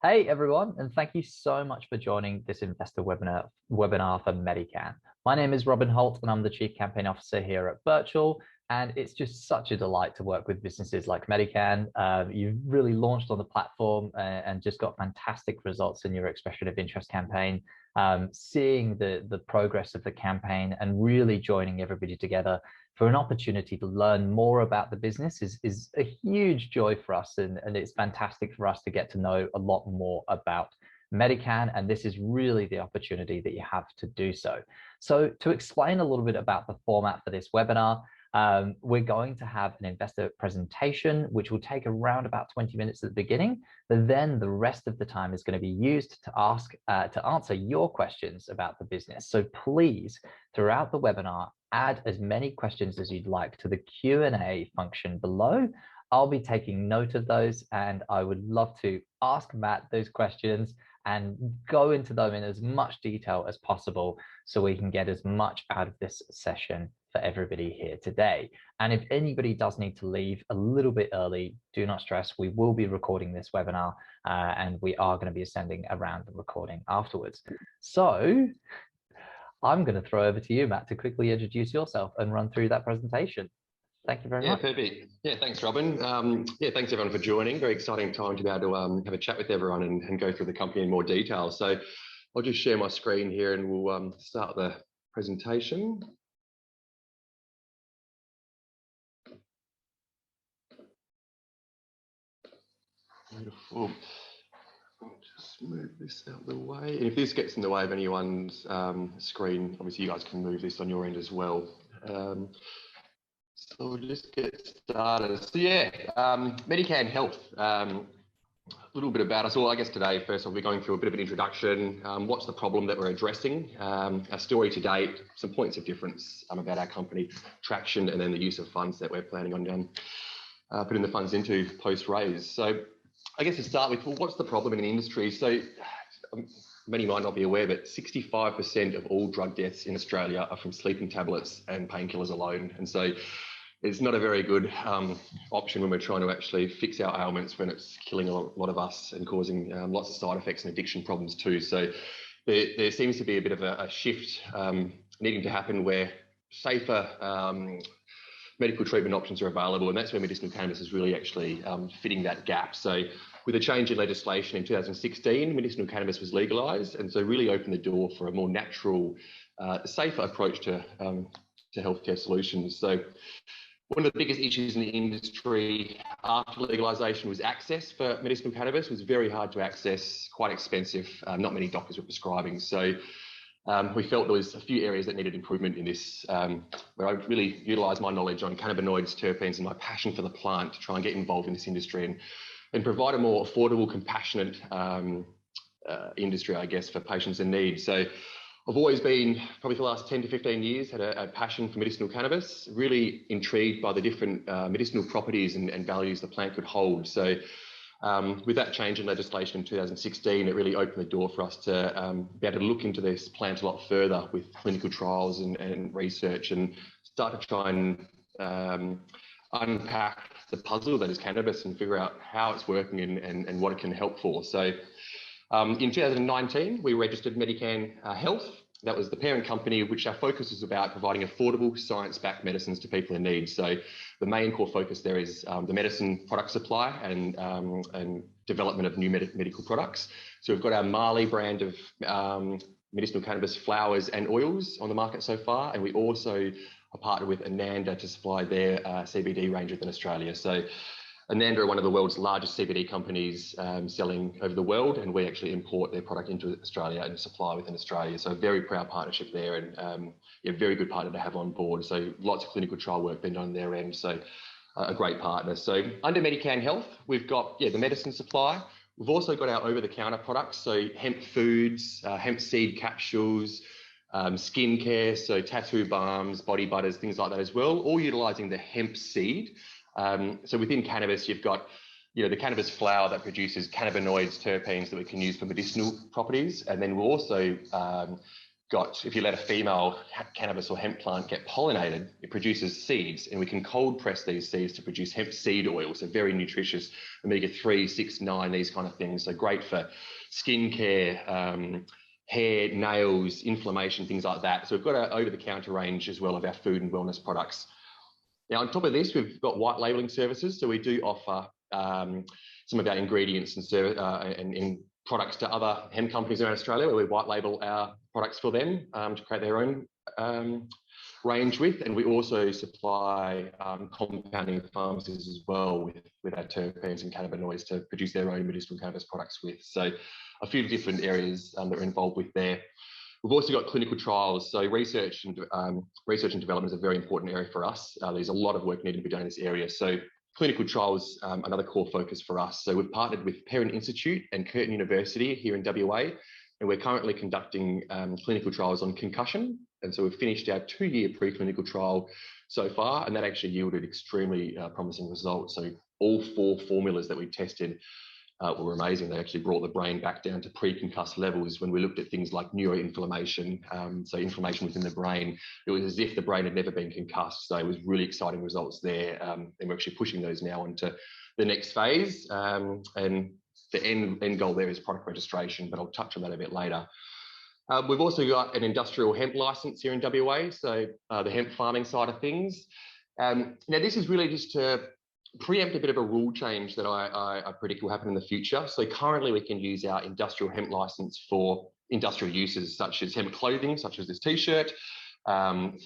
Hey everyone, and thank you so much for joining this investor webinar for Medicann. My name is Robin Holt, and I'm the Chief Campaign Officer here at Birchal. And it's just such a delight to work with businesses like Medicann. You've really launched on the platform and just got fantastic results in your expression of interest campaign. Seeing the progress of the campaign and really joining everybody together for an opportunity to learn more about the business is a huge joy for us, and it's fantastic for us to get to know a lot more about Medicann, and this is really the opportunity that you have to do so. So to explain a little bit about the format for this webinar, we're going to have an investor presentation, which will take around about 20 minutes at the beginning, but then the rest of the time is going to be used to answer your questions about the business. So please, throughout the webinar, add as many questions as you'd like to the Q&A function below. I'll be taking note of those, and I would love to ask Matt those questions and go into them in as much detail as possible so we can get as much out of this session for everybody here today. And if anybody does need to leave a little bit early, do not stress. We will be recording this webinar and we are going to be sending around the recording afterwards. So I'm going to throw over to you, Matt, to quickly introduce yourself and run through that presentation. Thank you very much. Yeah, perfect. Yeah, thanks, Robin. Yeah, thanks everyone for joining. Very exciting time to be able to have a chat with everyone and go through the company in more detail. So I'll just share my screen here and we'll start the presentation. Beautiful. I'll just move this out of the way. And if this gets in the way of anyone's screen, obviously you guys can move this on your end as well. So we'll just get started. So yeah, Medicann Health. A little bit about us all. I guess today, first of all, we're going through a bit of an introduction. What's the problem that we're addressing? Our story to date, some points of difference about our company, traction, and then the use of funds that we're planning on putting the funds into post-raise. So I guess to start with, well, what's the problem in the industry? So many might not be aware, but 65% of all drug deaths in Australia are from sleeping tablets and painkillers alone. And so it's not a very good option when we're trying to actually fix our ailments, when it's killing a lot of us and causing lots of side effects and addiction problems too. So there seems to be a bit of a shift needing to happen where safer medical treatment options are available, and that's where medicinal cannabis is really actually fitting that gap. So with a change in legislation in 2016, medicinal cannabis was legalised, and so really opened the door for a more natural, safer approach to healthcare solutions. So one of the biggest issues in the industry after legalisation was access for medicinal cannabis. It was very hard to access, quite expensive. Not many doctors were prescribing. So we felt there was a few areas that needed improvement in this, where I really utilised my knowledge on cannabinoids, terpenes, and my passion for the plant to try and get involved in this industry and provide a more affordable, compassionate industry, I guess, for patients in need. So I've always been, probably for the last 10 to 15 years, had a passion for medicinal cannabis, really intrigued by the different medicinal properties and values the plant could hold. So with that change in legislation in 2016, it really opened the door for us to be able to look into this plant a lot further with clinical trials and research, and start to try and unpack the puzzle that is cannabis and figure out how it's working and what it can help for. So in 2019, we registered Medicann Health. That was the parent company, which our focus is about providing affordable, science-backed medicines to people in need. So the main core focus there is the medicine product supply and development of new medical products. So we've got our Marley brand of medicinal cannabis flowers and oils on the market so far, and we also are partnered with Ananda to supply their CBD range within Australia. So Ananda are one of the world's largest CBD companies selling over the world, and we actually import their product into Australia and supply within Australia. So a very proud partnership there, and a very good partner to have on board. So lots of clinical trial work being done on their end. So a great partner. So under Medicann Health, we've got the medicine supply. We've also got our over-the-counter products, so hemp foods, hemp seed capsules, skincare, so tattoo balms, body butters, things like that as well, all utilising the hemp seed. So within cannabis, you've got the cannabis flower that produces cannabinoids, terpenes that we can use for medicinal properties, and then we'll also if you let a female cannabis or hemp plant get pollinated, it produces seeds, and we can cold press these seeds to produce hemp seed oil. So very nutritious, omega-3, 6, 9, these kind of things. So great for skincare, hair, nails, inflammation, things like that. So we've got an over-the-counter range as well of our food and wellness products. Now, on top of this, we've got white labelling services. So we do offer some of our ingredients and products to other hemp companies around Australia, where we white label our products for them to create their own range with. And we also supply compounding pharmacies as well with our terpenes and cannabinoids to produce their own medicinal cannabis products with. So a few different areas that we're involved with there. We've also got clinical trials. So research and development is a very important area for us. There's a lot of work needed to be done in this area. So clinical trials, another core focus for us. So we've partnered with Parent Institute and Curtin University here in WA, and we're currently conducting clinical trials on concussion. And so we've finished our 2-year preclinical trial so far, and that actually yielded extremely promising results. So all 4 formulas that we tested were amazing. They actually brought the brain back down to pre-concussed levels when we looked at things like neuroinflammation, so inflammation within the brain. It was as if the brain had never been concussed. So it was really exciting results there. And we're actually pushing those now into the next phase. And the end goal there is product registration, but I'll touch on that a bit later. We've also got an industrial hemp license here in WA, so the hemp farming side of things. Now, this is really just to preempt a bit of a rule change that I predict will happen in the future. So currently we can use our industrial hemp license for industrial uses such as hemp clothing, such as this t-shirt,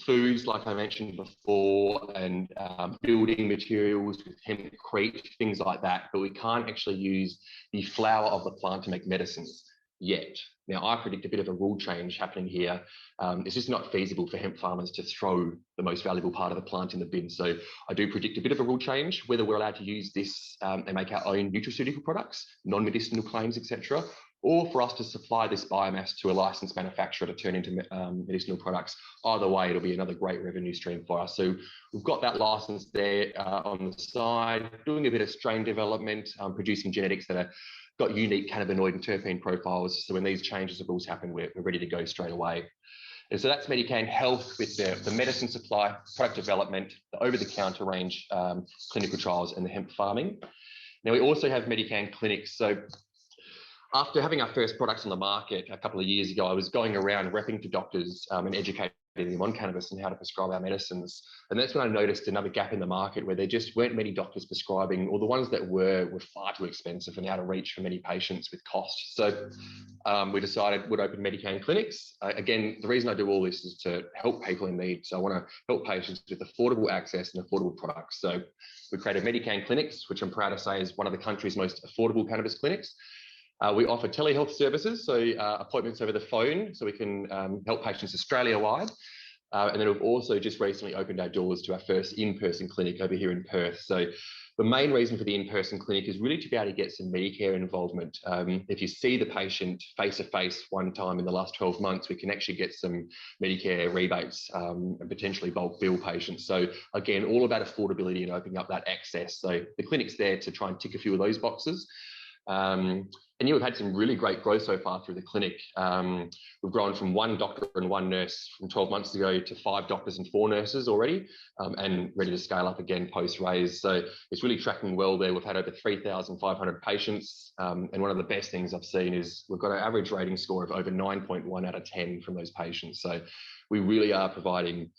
foods like I mentioned before, and building materials with hempcrete, things like that. But we can't actually use the flower of the plant to make medicines yet. Now, I predict a bit of a rule change happening here. It's just not feasible for hemp farmers to throw the most valuable part of the plant in the bin. So I do predict a bit of a rule change, whether we're allowed to use this and make our own nutraceutical products, non-medicinal claims, etc., or for us to supply this biomass to a licensed manufacturer to turn into medicinal products. Either way, it'll be another great revenue stream for us. So we've got that license there on the side, doing a bit of strain development, producing genetics that are got unique cannabinoid and terpene profiles. So when these changes of rules happen, we're ready to go straight away. And so that's Medicann Health with the medicine supply, product development, the over-the-counter range, clinical trials, and the hemp farming. Now, we also have Medicann clinics. So after having our first products on the market a couple of years ago, I was going around repping to doctors and educating them on cannabis and how to prescribe our medicines. And that's when I noticed another gap in the market where there just weren't many doctors prescribing, or the ones that were far too expensive and out of reach for many patients with cost. So we decided we'd open Medicann clinics. Again, the reason I do all this is to help people in need. So I want to help patients with affordable access and affordable products. So we created Medicann clinics, which I'm proud to say is one of the country's most affordable cannabis clinics. We offer telehealth services, so appointments over the phone, so we can help patients Australia-wide. And then we've also just recently opened our doors to our first in-person clinic over here in Perth. So the main reason for the in-person clinic is really to be able to get some Medicare involvement. If you see the patient face-to-face one time in the last 12 months, we can actually get some Medicare rebates and potentially bulk bill patients. So again, all about affordability and opening up that access. So the clinic's there to try and tick a few of those boxes. And we've had some really great growth so far through the clinic. We've grown from 1 doctor and 1 nurse from 12 months ago to 5 doctors and 4 nurses already, and ready to scale up again post-raise. So it's really tracking well there. We've had over 3,500 patients. And one of the best things I've seen is we've got an average rating score of over 9.1 out of 10 from those patients. So we really are providing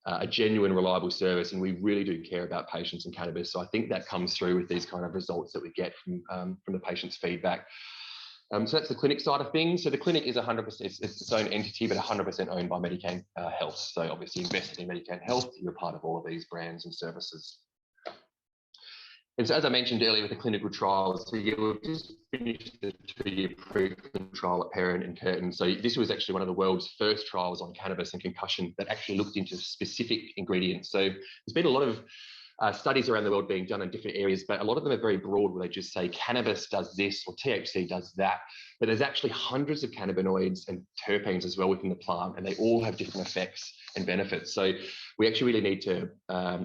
a genuine, reliable service, and we really do care about patients and cannabis. So I think that comes through with these kind of results that we get from the patient's feedback. So that's the clinic side of things. So the clinic is 100%, it's its own entity, but 100% owned by Medicann Health. So obviously invested in Medicann Health, you're part of all of these brands and services. And so as I mentioned earlier with the clinical trials, so we've just finished the 2-year pre-clinical trial at Parent and Curtin. So this was actually one of the world's first trials on cannabis and concussion that actually looked into specific ingredients. So there's been a lot of studies around the world being done in different areas, but a lot of them are very broad, where they just say cannabis does this or THC does that. But there's actually hundreds of cannabinoids and terpenes as well within the plant, and they all have different effects and benefits. So we actually really need to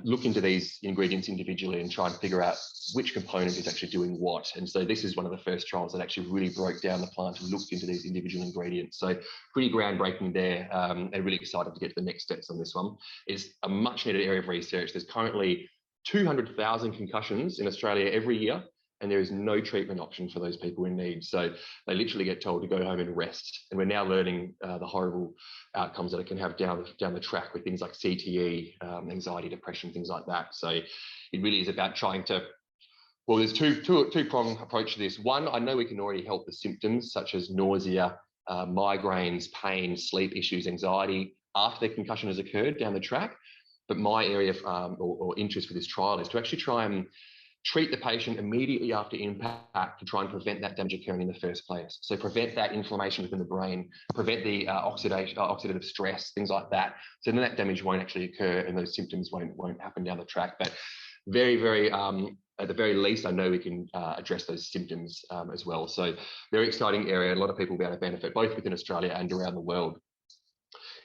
look into these ingredients individually and try and figure out which component is actually doing what. And so this is one of the first trials that actually really broke down the plant and looked into these individual ingredients. So pretty groundbreaking there, and really excited to get to the next steps on this one. It's a much needed area of research. There's currently 200,000 concussions in Australia every year, and there is no treatment option for those people in need. So they literally get told to go home and rest. And we're now learning the horrible outcomes that it can have down the track with things like CTE, anxiety, depression, things like that. So it really is about trying to, well, there's two-pronged approach to this. One, I know we can already help the symptoms such as nausea, migraines, pain, sleep issues, anxiety after the concussion has occurred down the track. But my area of, or interest for this trial is to actually try and treat the patient immediately after impact to try and prevent that damage occurring in the first place. So prevent that inflammation within the brain, prevent the oxidative stress, things like that. So then that damage won't actually occur and those symptoms won't happen down the track. But very, very, at the very least, I know we can address those symptoms as well. So very exciting area. A lot of people will be able to benefit both within Australia and around the world.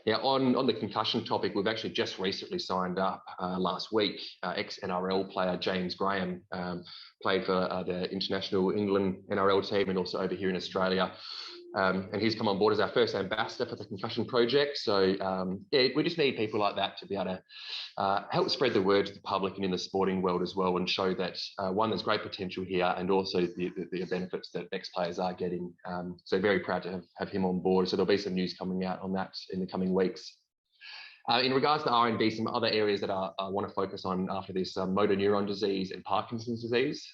Now, on the concussion topic, we've actually just recently signed up last week. Ex-NRL player James Graham played for the international England NRL team and also over here in Australia. And he's come on board as our first ambassador for the concussion project. So yeah, we just need people like that to be able to help spread the word to the public and in the sporting world as well, and show that one, there's great potential here, and also the benefits that ex-players are getting. So very proud to have him on board. So there'll be some news coming out on that in the coming weeks. In regards to R&D, some other areas that I want to focus on after this, motor neuron disease and Parkinson's disease.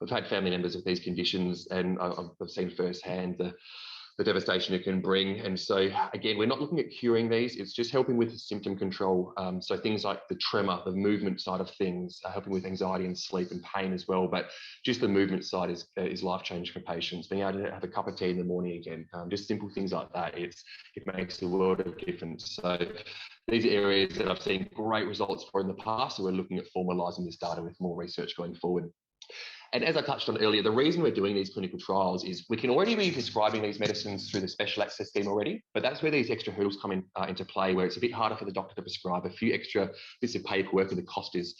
We've had family members with these conditions, and I've seen firsthand the devastation it can bring. And so, again, we're not looking at curing these, it's just helping with symptom control. So things like the tremor, the movement side of things, helping with anxiety and sleep and pain as well. But just the movement side is life-changing for patients. Being able to have a cup of tea in the morning again, just simple things like that, it makes the world of difference. So these are areas that I've seen great results for in the past, so we're looking at formalising this data with more research going forward. And as I touched on earlier, the reason we're doing these clinical trials is we can already be prescribing these medicines through the special access scheme already, but that's where these extra hurdles come into play, where it's a bit harder for the doctor to prescribe, a few extra bits of paperwork, and the cost is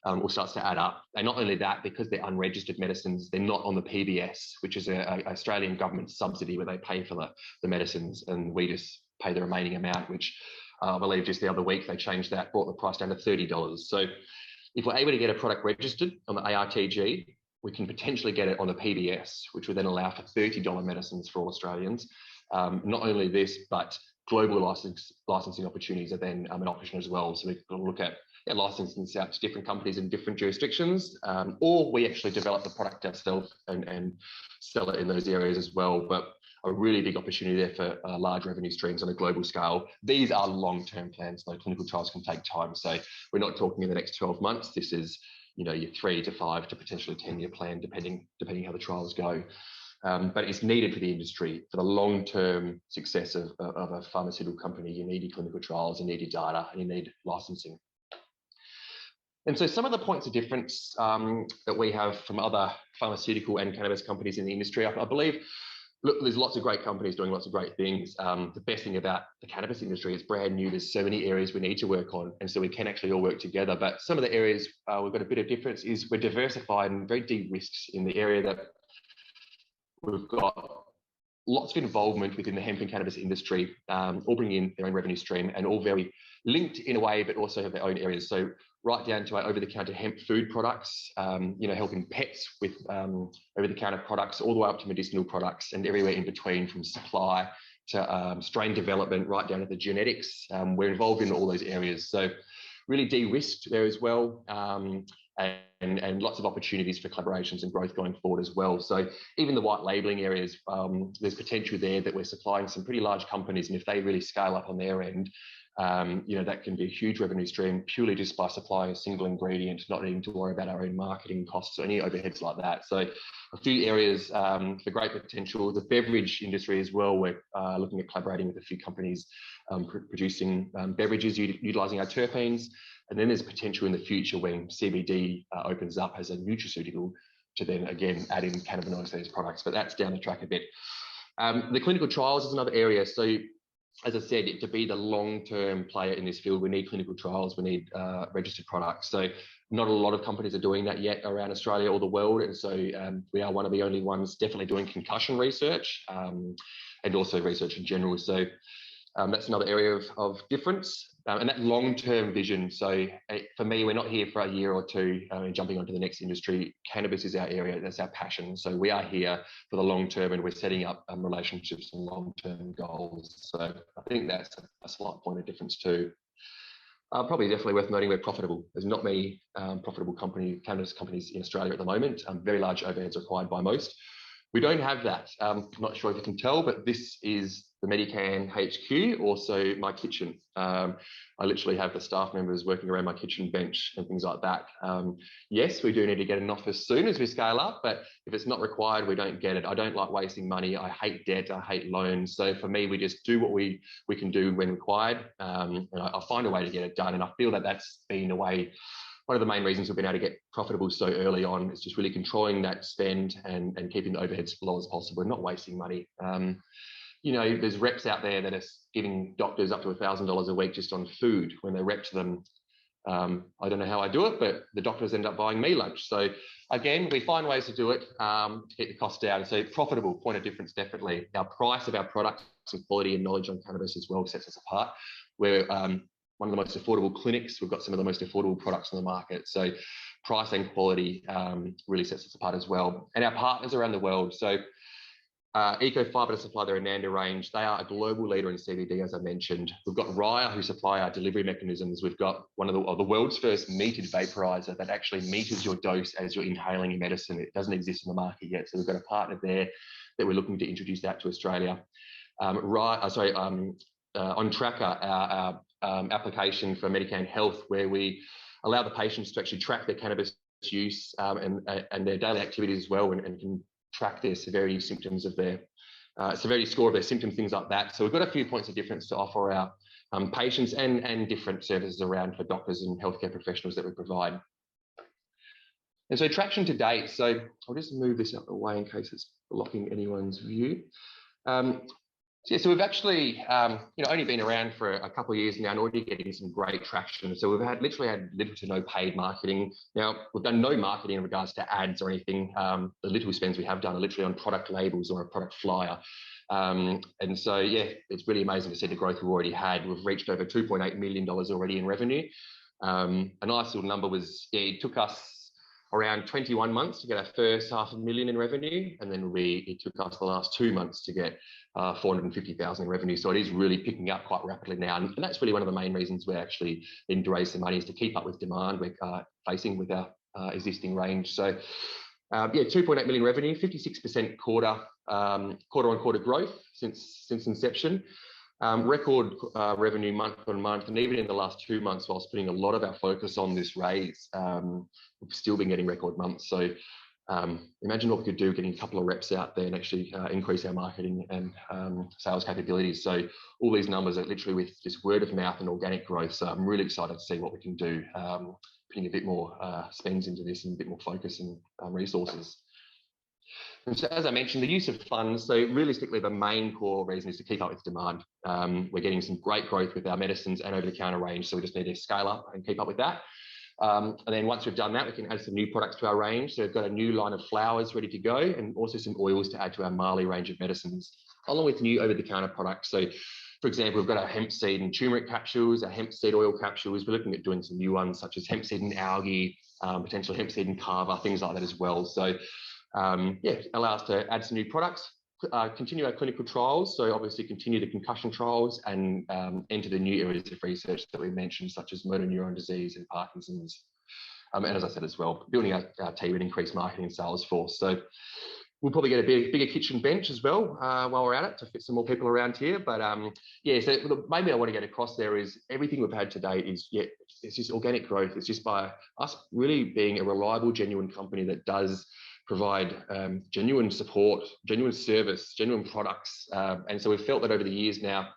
or starts to add up. And not only that, because they're unregistered medicines, they're not on the PBS, which is an Australian government subsidy where they pay for the medicines, and we just pay the remaining amount, which I believe just the other week they changed that, brought the price down to $30. So if we're able to get a product registered on the ARTG, we can potentially get it on the PBS, which would then allow for $30 medicines for all Australians. Not only this, but global licensing opportunities are then an option as well. So we can look at licensing this out to different companies in different jurisdictions, or we actually develop the product ourselves and sell it in those areas as well. But a really big opportunity there for large revenue streams on a global scale. These are long-term plans, though. Clinical trials can take time. So we're not talking in the next 12 months. This is, your 3 to 5 to potentially 10-year plan, depending how the trials go. But it's needed for the industry. For the long-term success of a pharmaceutical company, you need your clinical trials, you need your data, and you need licensing. And so some of the points of difference that we have from other pharmaceutical and cannabis companies in the industry, I believe, look, there's lots of great companies doing lots of great things. The best thing about the cannabis industry, it's brand new. There's so many areas we need to work on, and so we can actually all work together. But some of the areas we've got a bit of difference is we're diversified and very de-risked in the area that we've got lots of involvement within the hemp and cannabis industry, all bringing in their own revenue stream and all very linked in a way, but also have their own areas. So right down to our over-the-counter hemp food products, helping pets with over-the-counter products, all the way up to medicinal products and everywhere in between, from supply to strain development, right down to the genetics. We're involved in all those areas. So really de-risked there as well, and lots of opportunities for collaborations and growth going forward as well. So even the white labeling areas, there's potential there that we're supplying some pretty large companies, and if they really scale up on their end, that can be a huge revenue stream purely just by supplying a single ingredient, not needing to worry about our own marketing costs or any overheads like that. So a few areas for great potential. The beverage industry as well, we're looking at collaborating with a few companies producing beverages utilising our terpenes. And then there's potential in the future when CBD opens up as a nutraceutical to then again add in cannabinoids to these products, but that's down the track a bit. The clinical trials is another area. So as I said, to be the long-term player in this field, we need clinical trials, we need registered products. So not a lot of companies are doing that yet around Australia or the world. And so we are one of the only ones definitely doing concussion research and also research in general. So that's another area of difference. And that long-term vision. So for me, we're not here for a year or two jumping onto the next industry. Cannabis is our area, that's our passion. So we are here for the long term, and we're setting up relationships and long-term goals. So I think that's a slight point of difference too. Probably definitely worth noting we're profitable. There's not many profitable cannabis companies in Australia at the moment. Very large overheads required by most. We don't have that. I'm not sure if you can tell, but this is the Medicann HQ, also my kitchen. I literally have the staff members working around my kitchen bench and things like that. Yes, we do need to get an office soon as we scale up, but if it's not required, we don't get it. I don't like wasting money. I hate debt. I hate loans. So for me, we just do what we can do when required. And I'll find a way to get it done. And I feel that that's been a way. One of the main reasons we've been able to get profitable so early on is just really controlling that spend and keeping the overheads as low as possible and not wasting money. You know, there's reps out there that are giving doctors up to $1,000 a week just on food when they rep to them. I don't know how I do it, but the doctors end up buying me lunch. So again, we find ways to do it to keep the cost down. So profitable, point of difference, definitely. Our price of our products and quality and knowledge on cannabis as well sets us apart. We're one of the most affordable clinics. We've got some of the most affordable products on the market. So price and quality really sets us apart as well. And our partners around the world. So Eco Fiber to supply their Ananda range. They are a global leader in CBD, as I mentioned. We've got Raya, who supply our delivery mechanisms. We've got one of the world's first metered vaporizer that actually meters your dose as you're inhaling your medicine. It doesn't exist in the market yet. So we've got a partner there that we're looking to introduce that to Australia. On Tracker, our application for Medicann Health, where we allow the patients to actually track their cannabis use and their daily activities as well, and can track their severity symptoms of their severity score of their symptoms, things like that. So we've got a few points of difference to offer our patients and different services around for doctors and healthcare professionals that we provide. And so traction to date. So I'll just move this out of the way in case it's blocking anyone's view. So we've actually, only been around for a couple of years now and already getting some great traction. So we've literally had little to no paid marketing. Now, we've done no marketing in regards to ads or anything. The little spends we have done are literally on product labels or a product flyer. And so, yeah, it's really amazing to see the growth we've already had. We've reached over $2.8 million already in revenue. A nice little number was, it took us around 21 months to get our first $500,000 in revenue, and then it took us the last 2 months to get 450,000 in revenue. So it is really picking up quite rapidly now, and that's really one of the main reasons we're actually needing to raise some money, is to keep up with demand we're facing with our existing range. So $2.8 million revenue, 56% quarter-on-quarter growth since inception. Record revenue month on month, and even in the last 2 months, whilst putting a lot of our focus on this raise, we've still been getting record months. So imagine what we could do getting a couple of reps out there and actually increase our marketing and sales capabilities. So all these numbers are literally with just word of mouth and organic growth. So I'm really excited to see what we can do, putting a bit more spends into this and a bit more focus and resources. And so, as I mentioned, the use of funds. So realistically, the main core reason is to keep up with demand. We're getting some great growth with our medicines and over-the-counter range, so we just need to scale up and keep up with that. And then once we've done that, we can add some new products to our range. So we've got a new line of flowers ready to go, and also some oils to add to our Marley range of medicines, along with new over-the-counter products. So, for example, we've got our hemp seed and turmeric capsules, our hemp seed oil capsules. We're looking at doing some new ones, such as hemp seed and algae, potentially hemp seed and kava, things like that as well. So, allow us to add some new products, continue our clinical trials. So obviously continue the concussion trials and enter the new areas of research that we mentioned, such as motor neuron disease and Parkinson's. And as I said as well, building our team and increase marketing and sales force. So we'll probably get a bigger kitchen bench as well while we're at it to fit some more people around here. But so maybe I want to get across there is everything we've had today is, it's just organic growth. It's just by us really being a reliable, genuine company that does provide genuine support, genuine service, genuine products. And so we've felt that over the years now,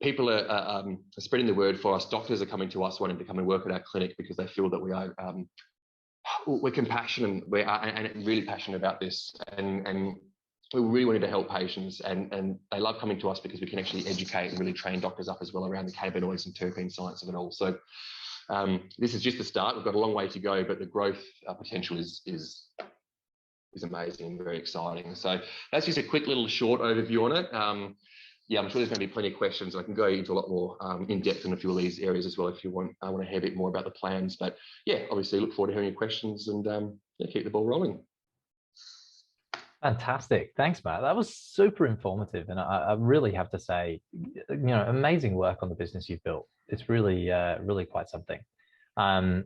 people are spreading the word for us. Doctors are coming to us wanting to come and work at our clinic because they feel that we are we're compassionate and really passionate about this. And we really wanted to help patients, and they love coming to us because we can actually educate and really train doctors up as well around the cannabinoids and terpene science of it all. So this is just the start. We've got a long way to go, but the growth potential is amazing and very exciting. So that's just a quick little short overview on it. Yeah, I'm sure there's going to be plenty of questions. I can go into a lot more in depth in a few of these areas as well if you want. I want to hear a bit more about the plans, but yeah, obviously look forward to hearing your questions and yeah, keep the ball rolling. Fantastic. Thanks, Matt. That was super informative. And I really have to say, amazing work on the business you've built. It's really, really quite something.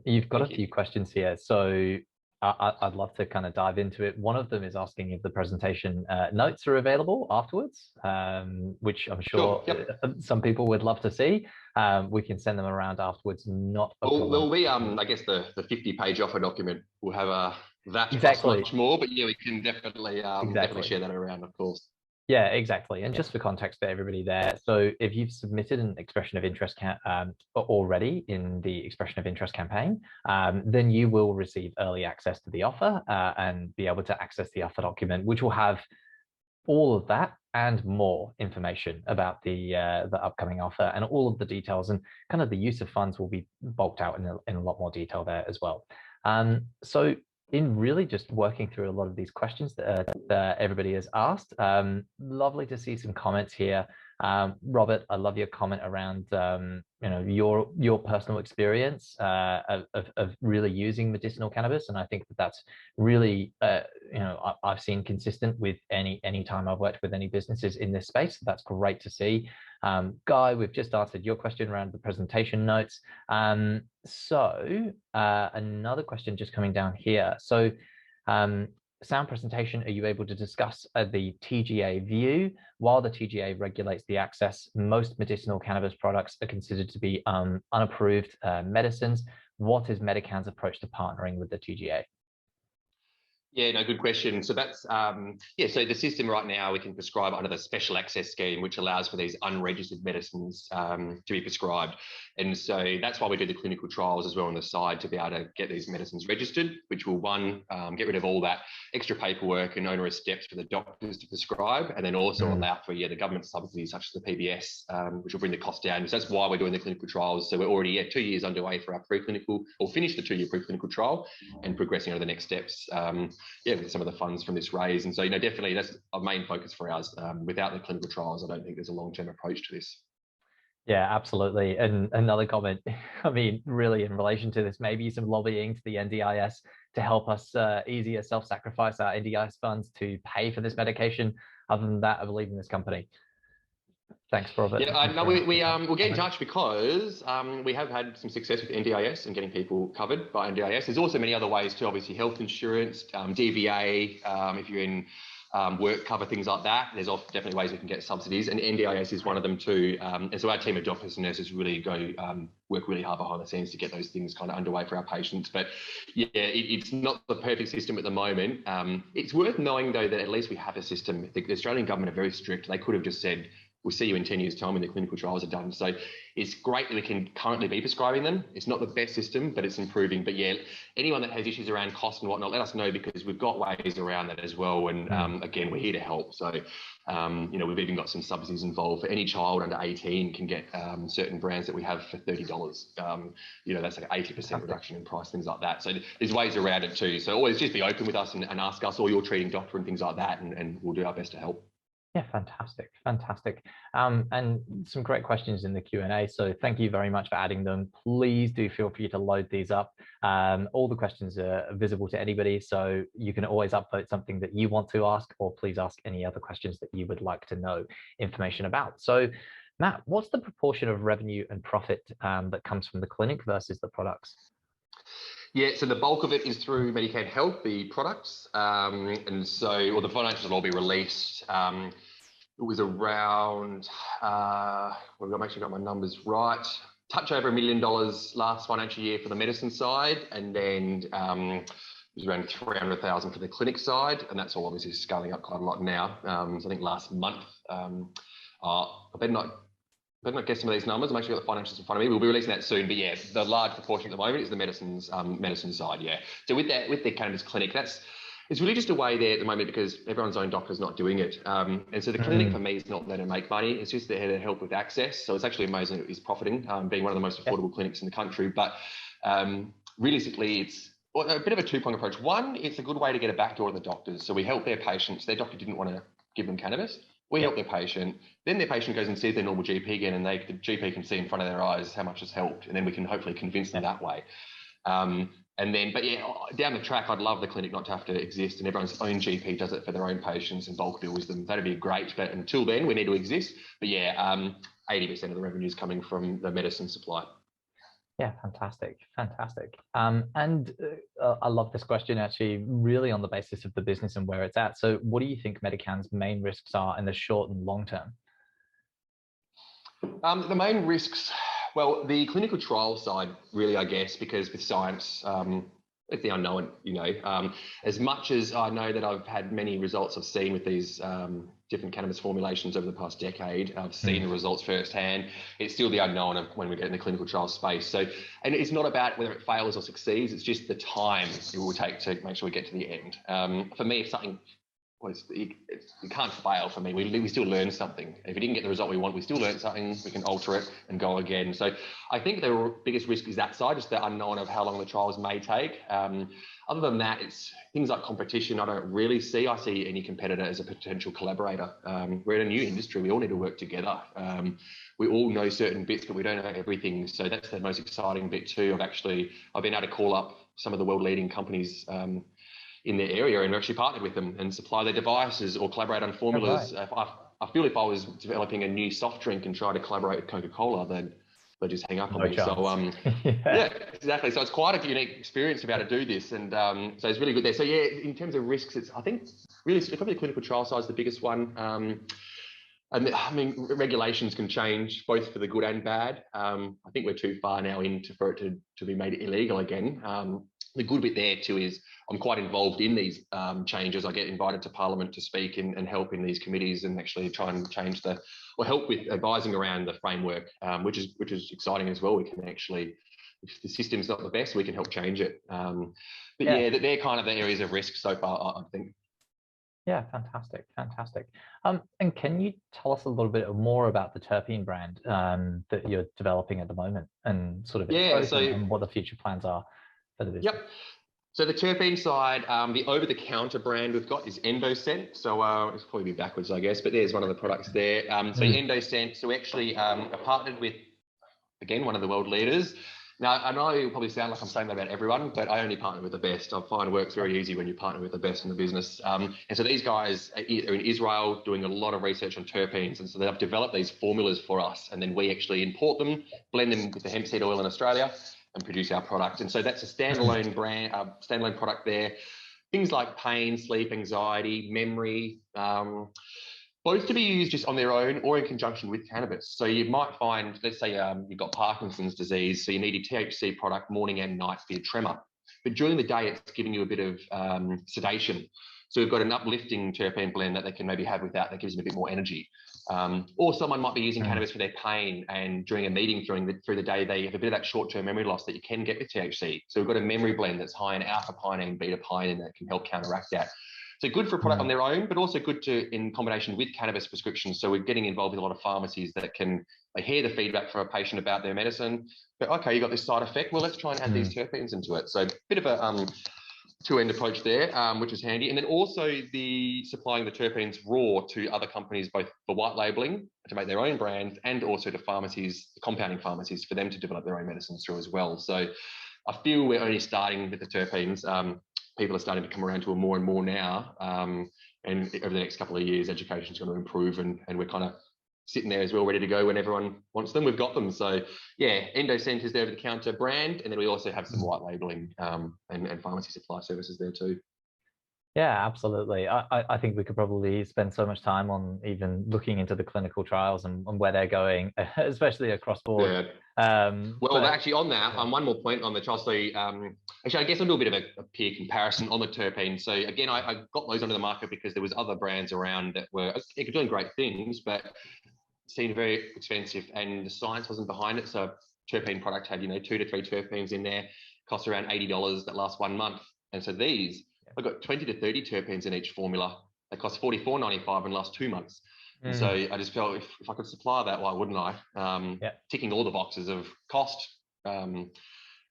You've got a few questions here. So I'd love to kind of dive into it. One of them is asking if the presentation notes are available afterwards, which I'm sure some people would love to see. We can send them around afterwards. Not a problem. There'll be, I guess, the 50-page offer document will have that exactly much more, but yeah, we can definitely definitely share that around, of course. Yeah, exactly. And just for context for everybody there, so if you've submitted an expression of interest already in the expression of interest campaign, then you will receive early access to the offer and be able to access the offer document, which will have all of that and more information about the upcoming offer, and all of the details and kind of the use of funds will be bulked out in a lot more detail there as well. So in really just working through a lot of these questions that everybody has asked, lovely to see some comments here. Robert, I love your comment around your personal experience of really using medicinal cannabis, and I think that's really I've seen consistent with any time I've worked with any businesses in this space. That's great to see. Guy, we've just answered your question around the presentation notes. So another question just coming down here. So sound presentation, are you able to discuss the TGA view? While the TGA regulates the access, most medicinal cannabis products are considered to be unapproved medicines. What is Medicann's approach to partnering with the TGA? Yeah, no, good question. So that's, so the system right now, we can prescribe under the special access scheme, which allows for these unregistered medicines to be prescribed. And so that's why we do the clinical trials as well on the side, to be able to get these medicines registered, which will, get rid of all that extra paperwork and onerous steps for the doctors to prescribe, and then also allow for, the government subsidies such as the PBS, which will bring the cost down. So that's why we're doing the clinical trials. So we're already 2 years underway for our preclinical, or finished the 2-year preclinical trial and progressing over the next steps. With some of the funds from this raise. And so, definitely that's a main focus for us. Without the clinical trials, I don't think there's a long-term approach to this. Yeah, absolutely. And another comment, I mean, really in relation to this, maybe some lobbying to the NDIS to help us easier self-sacrifice our NDIS funds to pay for this medication. Other than that, I believe in this company. Thanks, Robert. Yeah, no, we'll get in touch because we have had some success with NDIS and getting people covered by NDIS. There's also many other ways too, obviously health insurance, DVA, if you're in work cover, things like that. There's definitely ways we can get subsidies, and NDIS is one of them too. And so our team of doctors and nurses really work really hard behind the scenes to get those things kind of underway for our patients. But yeah, it's not the perfect system at the moment. It's worth knowing though that at least we have a system. The Australian government are very strict. They could have just said, we'll see you in 10 years' time when the clinical trials are done. So it's great that we can currently be prescribing them. It's not the best system, but it's improving. But yeah, anyone that has issues around cost and whatnot, let us know, because we've got ways around that as well. And again, we're here to help. So, we've even got some subsidies involved for any child under 18 can get certain brands that we have for $30. That's like an 80% reduction in price, things like that. So there's ways around it too. So always just be open with us and ask us, or your treating doctor and things like that, and we'll do our best to help. Yeah, fantastic. And some great questions in the Q&A. So thank you very much for adding them. Please do feel free to load these up. All the questions are visible to anybody, so you can always upvote something that you want to ask, or please ask any other questions that you would like to know information about. So Matt, what's the proportion of revenue and profit that comes from the clinic versus the products? Yeah, so the bulk of it is through Medicann Health, the products. And so, the financials will all be released. It was around, I've actually got my numbers right, touch over $1 million last financial year for the medicine side. And then it was around 300,000 for the clinic side. And that's all obviously scaling up quite a lot now. So I think last month, I better not guess some of these numbers. I'm actually got the financials in front of me. We'll be releasing that soon. But yeah, the large proportion at the moment is the medicine side. Yeah. So with the cannabis clinic, that's It's really just a way there at the moment because everyone's own doctor's not doing it. And so the clinic for me is not there to make money. It's just there to help with access. So it's actually amazing that it's profiting, being one of the most affordable clinics in the country. But realistically, it's a bit of a two-pronged approach. One, it's a good way to get a backdoor to the doctors. So we help their patients. Their doctor didn't want to give them cannabis. We help their patient. Then their patient goes and sees their normal GP again, and the GP can see in front of their eyes how much has helped. And then we can hopefully convince them that way. But yeah, down the track, I'd love the clinic not to have to exist and everyone's own GP does it for their own patients and bulk bills them. That'd be great. But until then, we need to exist. But yeah, 80% of the revenue is coming from the medicine supply. Yeah, fantastic. I love this question actually, really on the basis of the business and where it's at. So what do you think Medicann's main risks are in the short and long term? The main risks, well, the clinical trial side, really, I guess, because with science, it's the unknown, as much as I know that I've had many results I've seen with these different cannabis formulations over the past decade, I've seen the results firsthand. It's still the unknown of when we get in the clinical trial space. So, and it's not about whether it fails or succeeds, it's just the time it will take to make sure we get to the end. For me, if something, it can't fail for me. We still learn something. If we didn't get the result we want, we still learn something. We can alter it and go again. So I think the biggest risk is that side, just the unknown of how long the trials may take. Other than that, it's things like competition I don't really see. I see any competitor as a potential collaborator. We're in a new industry. We all need to work together. We all know certain bits, but we don't know everything. So that's the most exciting bit too. I've been able to call up some of the world leading companies in their area and actually partnered with them and supply their devices or collaborate on formulas. Oh, right. I feel if I was developing a new soft drink and try to collaborate with Coca-Cola, they'd just hang up on me. Chance. So yeah, exactly. So it's quite a unique experience to be able to do this, and so it's really good there. So yeah, in terms of risks, I think really probably the clinical trial side is the biggest one. And I mean, regulations can change both for the good and bad. I think we're too far now for it to be made illegal again. The good bit there too is I'm quite involved in these changes. I get invited to Parliament to speak and help in these committees and actually try and change or help with advising around the framework, which is exciting as well. We can actually, if the system's not the best, we can help change it. But yeah, they're kind of the areas of risk so far, I think. Yeah, fantastic. And can you tell us a little bit more about the terpene brand that you're developing at the moment and sort of and what the future plans are for the business? Yep. So the terpene side, the over-the-counter brand we've got is Endoscent. So it's probably be backwards, I guess, but there's one of the products there. Endoscent. So we actually are partnered with, again, one of the world leaders. Now, I know it will probably sound like I'm saying that about everyone, but I only partner with the best. I find it works very easy when you partner with the best in the business. And so these guys are in Israel doing a lot of research on terpenes. And so they've developed these formulas for us. And then we actually import them, blend them with the hemp seed oil in Australia and produce our product. And so that's a standalone brand, standalone product there. Things like pain, sleep, anxiety, memory, both to be used just on their own or in conjunction with cannabis. So you might find, let's say you've got Parkinson's disease, so you need a THC product morning and night for your tremor. But during the day, it's giving you a bit of sedation. So we've got an uplifting terpene blend that they can maybe have with that gives them a bit more energy. Or someone might be using cannabis for their pain, and during a meeting through the day, they have a bit of that short-term memory loss that you can get with THC. So we've got a memory blend that's high in alpha pinene and beta pinene that can help counteract that. So good for a product on their own, but also good in combination with cannabis prescriptions. So we're getting involved with a lot of pharmacies that they hear the feedback from a patient about their medicine. But okay, you got this side effect. Well, let's try and add these terpenes into it. So a bit of a two-end approach there, which is handy. And then also supplying the terpenes raw to other companies, both for white labeling to make their own brands and also to pharmacies, compounding pharmacies, for them to develop their own medicines through as well. So I feel we're only starting with the terpenes. People are starting to come around to it more and more now. And over the next couple of years, education is going to improve and we're kind of sitting there as well, ready to go when everyone wants them. We've got them. So yeah, Endoscent is there over the counter brand. And then we also have some white labeling and pharmacy supply services there too. Yeah, absolutely. I think we could probably spend so much time on even looking into the clinical trials and where they're going, especially across board. Yeah. Actually on that, one more point on the trial. So actually, I guess I'll do a bit of a peer comparison on the terpene. So again, I got those onto the market because there was other brands around that were doing great things, but seemed very expensive and the science wasn't behind it. So a terpene product had, 2 to 3 terpenes in there, cost around $80 that last 1 month. And so these I've got 20 to 30 terpenes in each formula. They cost $44.95 in the last 2 months. And so I just felt if I could supply that, why wouldn't I? Ticking all the boxes of cost and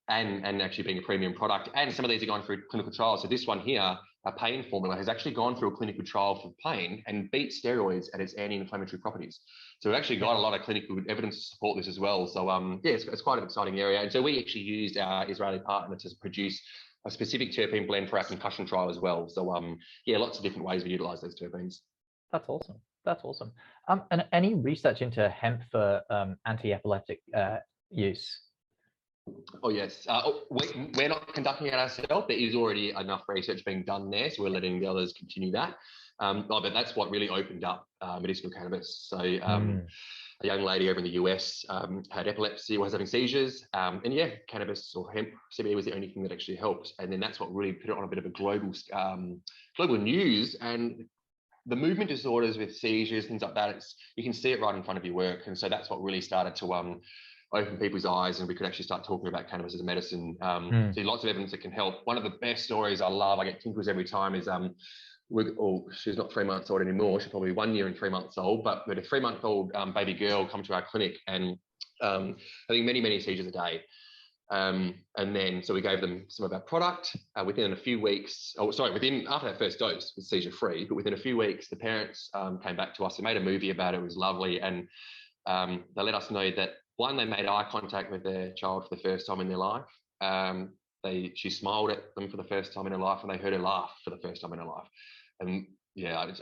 actually being a premium product. And some of these are going through clinical trials. So this one here, a pain formula, has actually gone through a clinical trial for pain and beat steroids at its anti-inflammatory properties. So we've actually got a lot of clinical evidence to support this as well. So it's quite an exciting area. And so we actually used our Israeli partner to produce a specific terpene blend for our concussion trial as well. So lots of different ways we utilize those terpenes. That's awesome. That's awesome. And any research into hemp for anti-epileptic use? Oh, yes. We're not conducting it ourselves. There is already enough research being done there, so we're letting the others continue that. But that's what really opened up medicinal cannabis. So a young lady over in the US had epilepsy, was having seizures, and cannabis or hemp CBD was the only thing that actually helped. And then that's what really put it on a bit of a global news. And the movement disorders with seizures, things like that, you can see it right in front of your work. And so that's what really started to open people's eyes, and we could actually start talking about cannabis as a medicine. So lots of evidence that can help. One of the best stories I love, I get tinkles every time, is she's not 3 months old anymore. She's probably 1 year and 3 months old, but we had a 3-month-old baby girl come to our clinic and having many seizures a day. And then so we gave them some of our product within a few weeks. After that first dose, it was seizure free, but within a few weeks, the parents came back to us. They made a movie about it. It was lovely, and they let us know that one, they made eye contact with their child for the first time in their life. She smiled at them for the first time in her life, and they heard her laugh for the first time in her life. And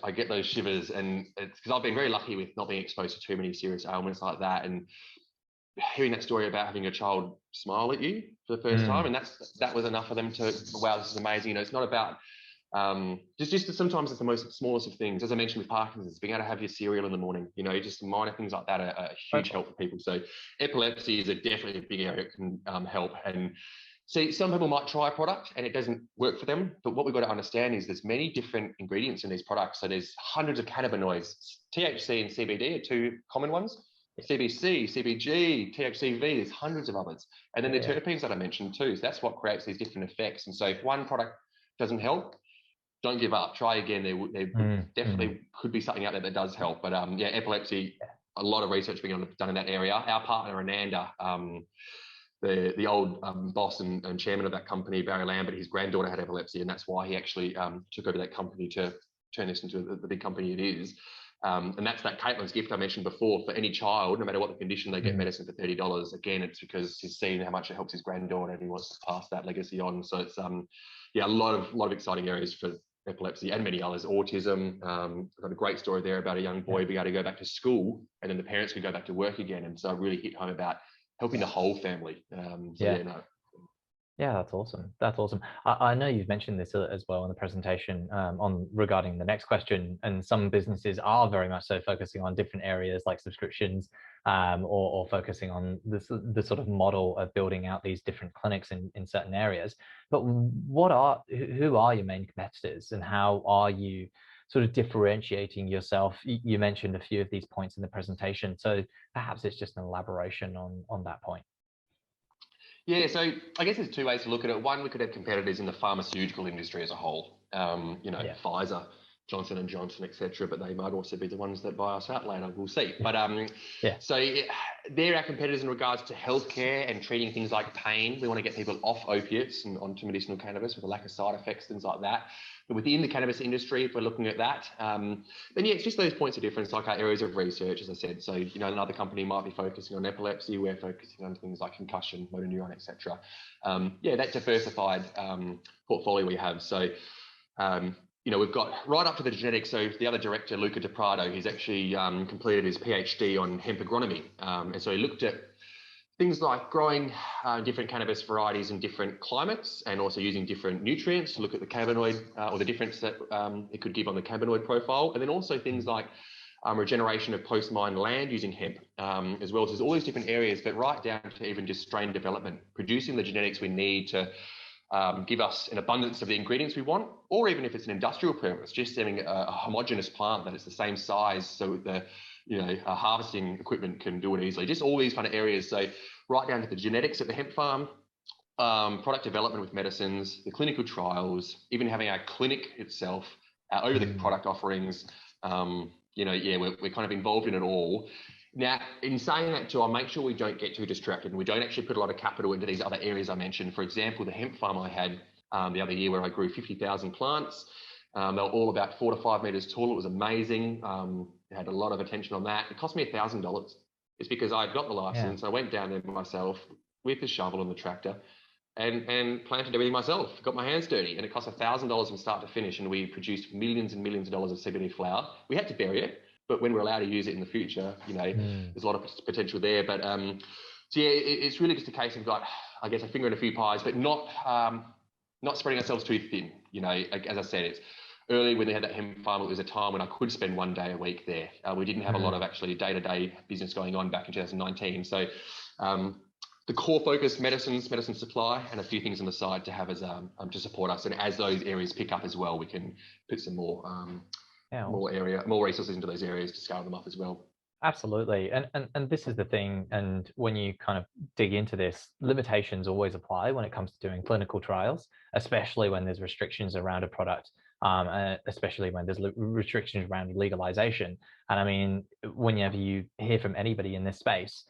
I get those shivers, and it's because I've been very lucky with not being exposed to too many serious ailments like that, and hearing that story about having a child smile at you for the first time, and that was enough for them to, wow, this is amazing. It's not about just sometimes it's the most smallest of things. As I mentioned with Parkinson's, being able to have your cereal in the morning, just minor things like that are a huge help for people. So epilepsy is definitely a big area that can help. And see, some people might try a product and it doesn't work for them, but what we've got to understand is there's many different ingredients in these products. So there's hundreds of cannabinoids. THC and CBD are two common ones. CBC, CBG, THCV, there's hundreds of others. And then the terpenes that I mentioned too. So that's what creates these different effects. And so if one product doesn't help, don't give up. Try again. There definitely could be something out there that does help. But epilepsy, a lot of research being done in that area. Our partner, Ananda, the old boss and chairman of that company, Barry Lambert, his granddaughter had epilepsy, and that's why he actually took over that company to turn this into the big company it is. And that's that Caitlin's gift I mentioned before. For any child, no matter what the condition, they get medicine for $30. Again, it's because he's seen how much it helps his granddaughter, and he wants to pass that legacy on. So it's a lot of exciting areas for epilepsy and many others. Autism, I've got a great story there about a young boy being able to go back to school, and then the parents could go back to work again. And so I really hit home about helping the whole family. Yeah, that's awesome. That's awesome. I know you've mentioned this as well in the presentation regarding the next question, and some businesses are very much so focusing on different areas like subscriptions or focusing on the sort of model of building out these different clinics in certain areas. But who are your main competitors, and how are you sort of differentiating yourself? You mentioned a few of these points in the presentation, so perhaps it's just an elaboration on that point. Yeah, so I guess there's two ways to look at it. One, we could have competitors in the pharmaceutical industry as a whole, Pfizer, Johnson & Johnson, etc., but they might also be the ones that buy us out later. We'll see. But they're our competitors in regards to healthcare and treating things like pain. We want to get people off opiates and onto medicinal cannabis with a lack of side effects, things like that. But within the cannabis industry, if we're looking at that, then it's just those points of difference, like our areas of research, as I said. So, another company might be focusing on epilepsy. We're focusing on things like concussion, motor neuron, etc. That diversified portfolio we have. So, we've got right up to the genetics. So the other director, Luca Di Prato, he's actually completed his PhD on hemp agronomy. And so he looked at things like growing different cannabis varieties in different climates, and also using different nutrients to look at the cannabinoid or the difference that it could give on the cannabinoid profile. And then also things like regeneration of post-mine land using hemp, as well. So there's all these different areas, but right down to even just strain development, producing the genetics we need to give us an abundance of the ingredients we want, or even if it's an industrial purpose, just having a homogeneous plant that it's the same size, so the harvesting equipment can do it easily. Just all these kind of areas. So right down to the genetics at the hemp farm, product development with medicines, the clinical trials, even having our clinic itself, our over-the product offerings. We're kind of involved in it all. Now, in saying that too, I'll make sure we don't get too distracted and we don't actually put a lot of capital into these other areas I mentioned. For example, the hemp farm I had the other year where I grew 50,000 plants. They were all about 4 to 5 meters tall. It was amazing. I had a lot of attention on that. It cost me $1,000. It's because I'd got the license. Yeah. I went down there myself with the shovel and the tractor and planted everything myself, got my hands dirty, and it cost $1,000 from start to finish, and we produced millions and millions of dollars of CBD flower. We had to bury it, but when we're allowed to use it in the future, there's a lot of potential there. But it's really just a case of I guess a finger in a few pies, but not spreading ourselves too thin. As I said, it's early when they had that hemp farm. It was a time when I could spend 1 day a week there. We didn't have a lot of actually day-to-day business going on back in 2019. So the core focus, medicine supply, and a few things on the side to have as to support us. And as those areas pick up as well, we can put some more resources into those areas to scale them up as well. Absolutely. And this is the thing. And when you kind of dig into this, limitations always apply when it comes to doing clinical trials, especially when there's restrictions around a product, especially when there's restrictions around legalization. And I mean, whenever you hear from anybody in this space,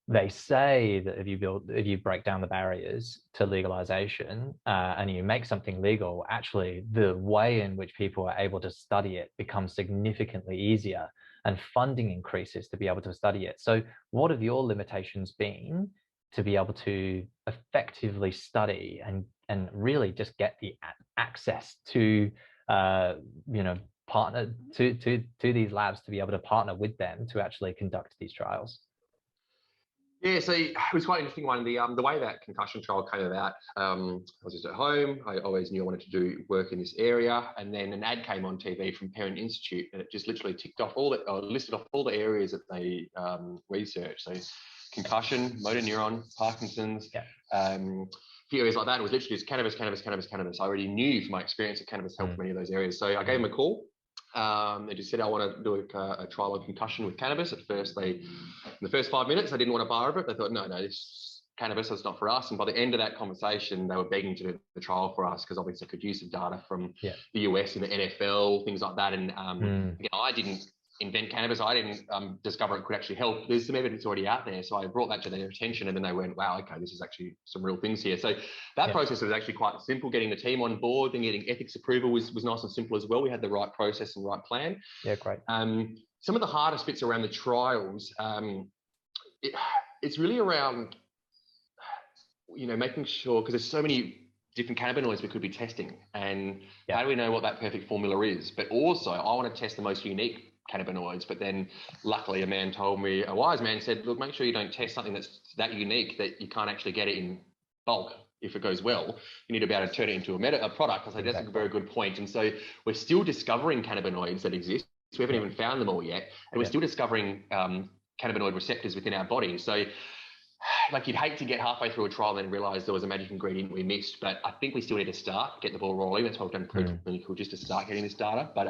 they say that if you break down the barriers to legalization and you make something legal, actually the way in which people are able to study it becomes significantly easier, and funding increases to be able to study it. So what have your limitations been to be able to effectively study and really just get the access to partner to these labs, to be able to partner with them to actually conduct these trials? Yeah, so it was quite an interesting one. The way that concussion trial came about, I was just at home. I always knew I wanted to do work in this area, and then an ad came on TV from Parent Institute, and it just literally listed off all the areas that they researched. So concussion, motor neuron, Parkinson's, a few areas like that. It was literally just cannabis. I already knew from my experience that cannabis helped many of those areas. So I gave them a call. They just said, I want to do a trial on concussion with cannabis. At first, in the first 5 minutes, they didn't want to buy of it. They thought, no, this cannabis is not for us. And by the end of that conversation, they were begging to do the trial for us because obviously they could use some data from the US and the NFL, things like that. And I didn't invent cannabis. I didn't discover it could actually help. There's some evidence already out there. So I brought that to their attention, and then they went, wow, okay, this is actually some real things here. So that process was actually quite simple. Getting the team on board, then getting ethics approval was nice and simple as well. We had the right process and right plan. Yeah, great. Some of the hardest bits around the trials, it's really around, making sure, because there's so many different cannabinoids we could be testing, and how do we know what that perfect formula is? But also, I want to test the most unique cannabinoids. But then luckily a wise man said, look, make sure you don't test something that's that unique that you can't actually get it in bulk. If it goes well, you need to be able to turn it into a product. I say that's a very good point. And so we're still discovering cannabinoids that exist. So we haven't even found them all yet. And we're still discovering cannabinoid receptors within our body. So you'd hate to get halfway through a trial and realize there was a magic ingredient we missed, but I think we still need to get the ball rolling. That's why we've done preclinical, just to start getting this data. But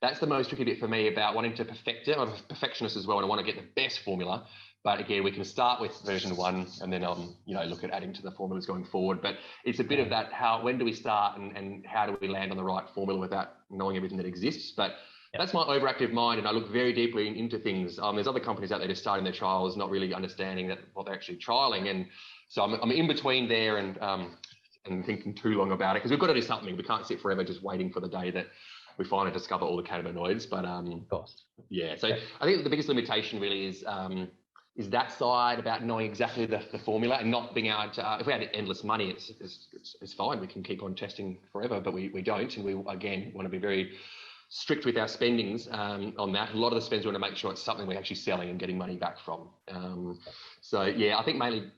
that's the most tricky bit for me about wanting to perfect it. I'm a perfectionist as well, and I want to get the best formula. But again, we can start with version 1 and then look at adding to the formulas going forward. But it's a bit of that, when do we start and how do we land on the right formula without knowing everything that exists? But that's my overactive mind, and I look very deeply into things. There's other companies out there just starting their trials, not really understanding what they're actually trialing. And so I'm in between there and thinking too long about it, because we've got to do something. We can't sit forever just waiting for the day that we finally discover all the cannabinoids. But of course. So I think the biggest limitation really is that side about knowing exactly the formula and not being able to, if we had endless money, it's fine. We can keep on testing forever, but we don't. And we, again, want to be very strict with our spendings on that. A lot of the spends we want to make sure it's something we're actually selling and getting money back from. I think mainly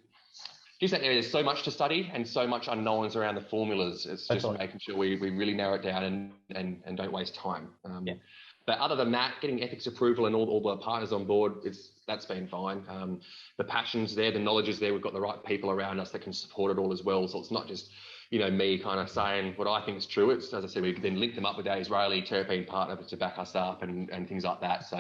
just that area, there's so much to study and so much unknowns around the formulas. It's just making sure we really narrow it down and don't waste time. But other than that, getting ethics approval and all the partners on board, that's been fine. The passion's there, the knowledge is there. We've got the right people around us that can support it all as well. So it's not just me kind of saying what I think is true. It's, as I said, we then link them up with our Israeli terpene partner to back us up and things like that. So,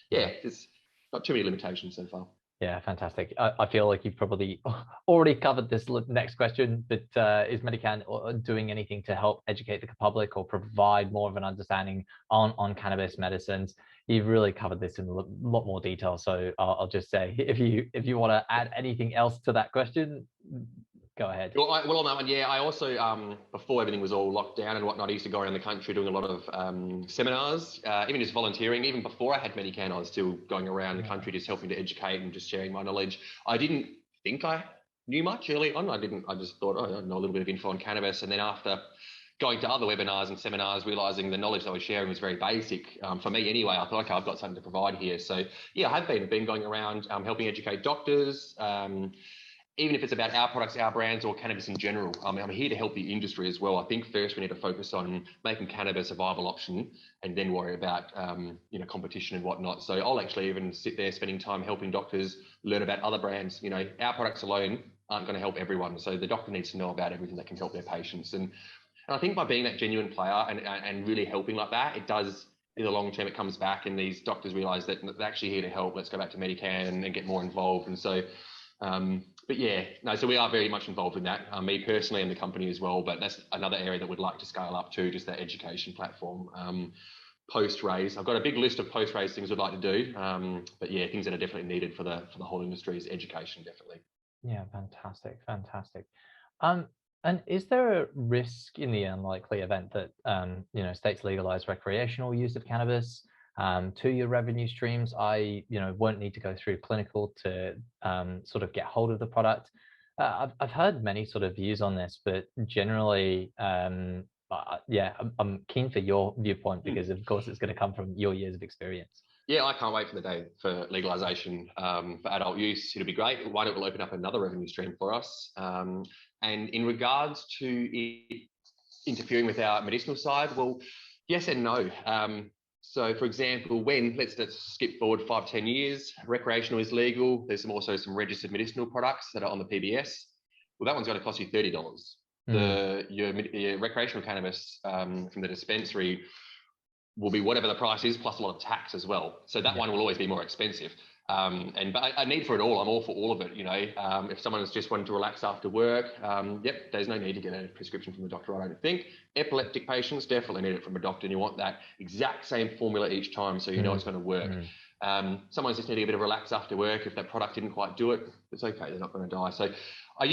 there's not too many limitations so far. Yeah, fantastic. I feel like you've probably already covered this next question, but is Medicann doing anything to help educate the public or provide more of an understanding on cannabis medicines? You've really covered this in a lot more detail. So I'll just say, if you want to add anything else to that question, go ahead. Well, on that one, yeah, I also, before everything was all locked down and whatnot, I used to go around the country doing a lot of seminars, even just volunteering. Even before I had Medicann, I was still going around the country just helping to educate and just sharing my knowledge. I didn't think I knew much early on. I just thought, oh, I know a little bit of info on cannabis. And then after going to other webinars and seminars, realizing the knowledge I was sharing was very basic. For me anyway, I thought, okay, I've got something to provide here. So yeah, I have been going around helping educate doctors, even if it's about our products, our brands, or cannabis in general. I'm here to help the industry as well. I think first we need to focus on making cannabis a viable option and then worry about competition and whatnot. So I'll actually even sit there spending time helping doctors learn about other brands. Our products alone aren't going to help everyone. So the doctor needs to know about everything that can help their patients. And I think by being that genuine player and really helping like that, it does, in the long term, it comes back and these doctors realize that they're actually here to help. Let's go back to Medicann and get more involved. And so, but yeah, no, so we are very much involved in that, me personally and the company as well, but that's another area that we'd like to scale up to, just that education platform. Post-raise, I've got a big list of post-raise things we'd like to do, but yeah, things that are definitely needed for the whole industry is education, definitely. Yeah, fantastic. And is there a risk in the unlikely event that states legalize recreational use of cannabis to your revenue streams? I won't need to go through clinical to sort of get hold of the product. I've heard many sort of views on this, but generally, yeah, I'm keen for your viewpoint because of course it's going to come from your years of experience. Yeah, I can't wait for the day for legalization for adult use. It'll be great. One, it will open up another revenue stream for us. And in regards to it interfering with our medicinal side, well, yes and no. So, for example, let's skip forward 5-10 years, recreational is legal. There's also some registered medicinal products that are on the PBS. Well, that one's going to cost you $30. Your recreational cannabis from the dispensary will be whatever the price is, plus a lot of tax as well. So that one will always be more expensive. But I need for it all. I'm all for all of it. If someone's just wanting to relax after work, there's no need to get a prescription from the doctor, I don't think. Epileptic patients definitely need it from a doctor, and you want that exact same formula each time so you know it's going to work. Someone's just needing a bit of relax after work. If that product didn't quite do it, it's okay. They're not going to die. So I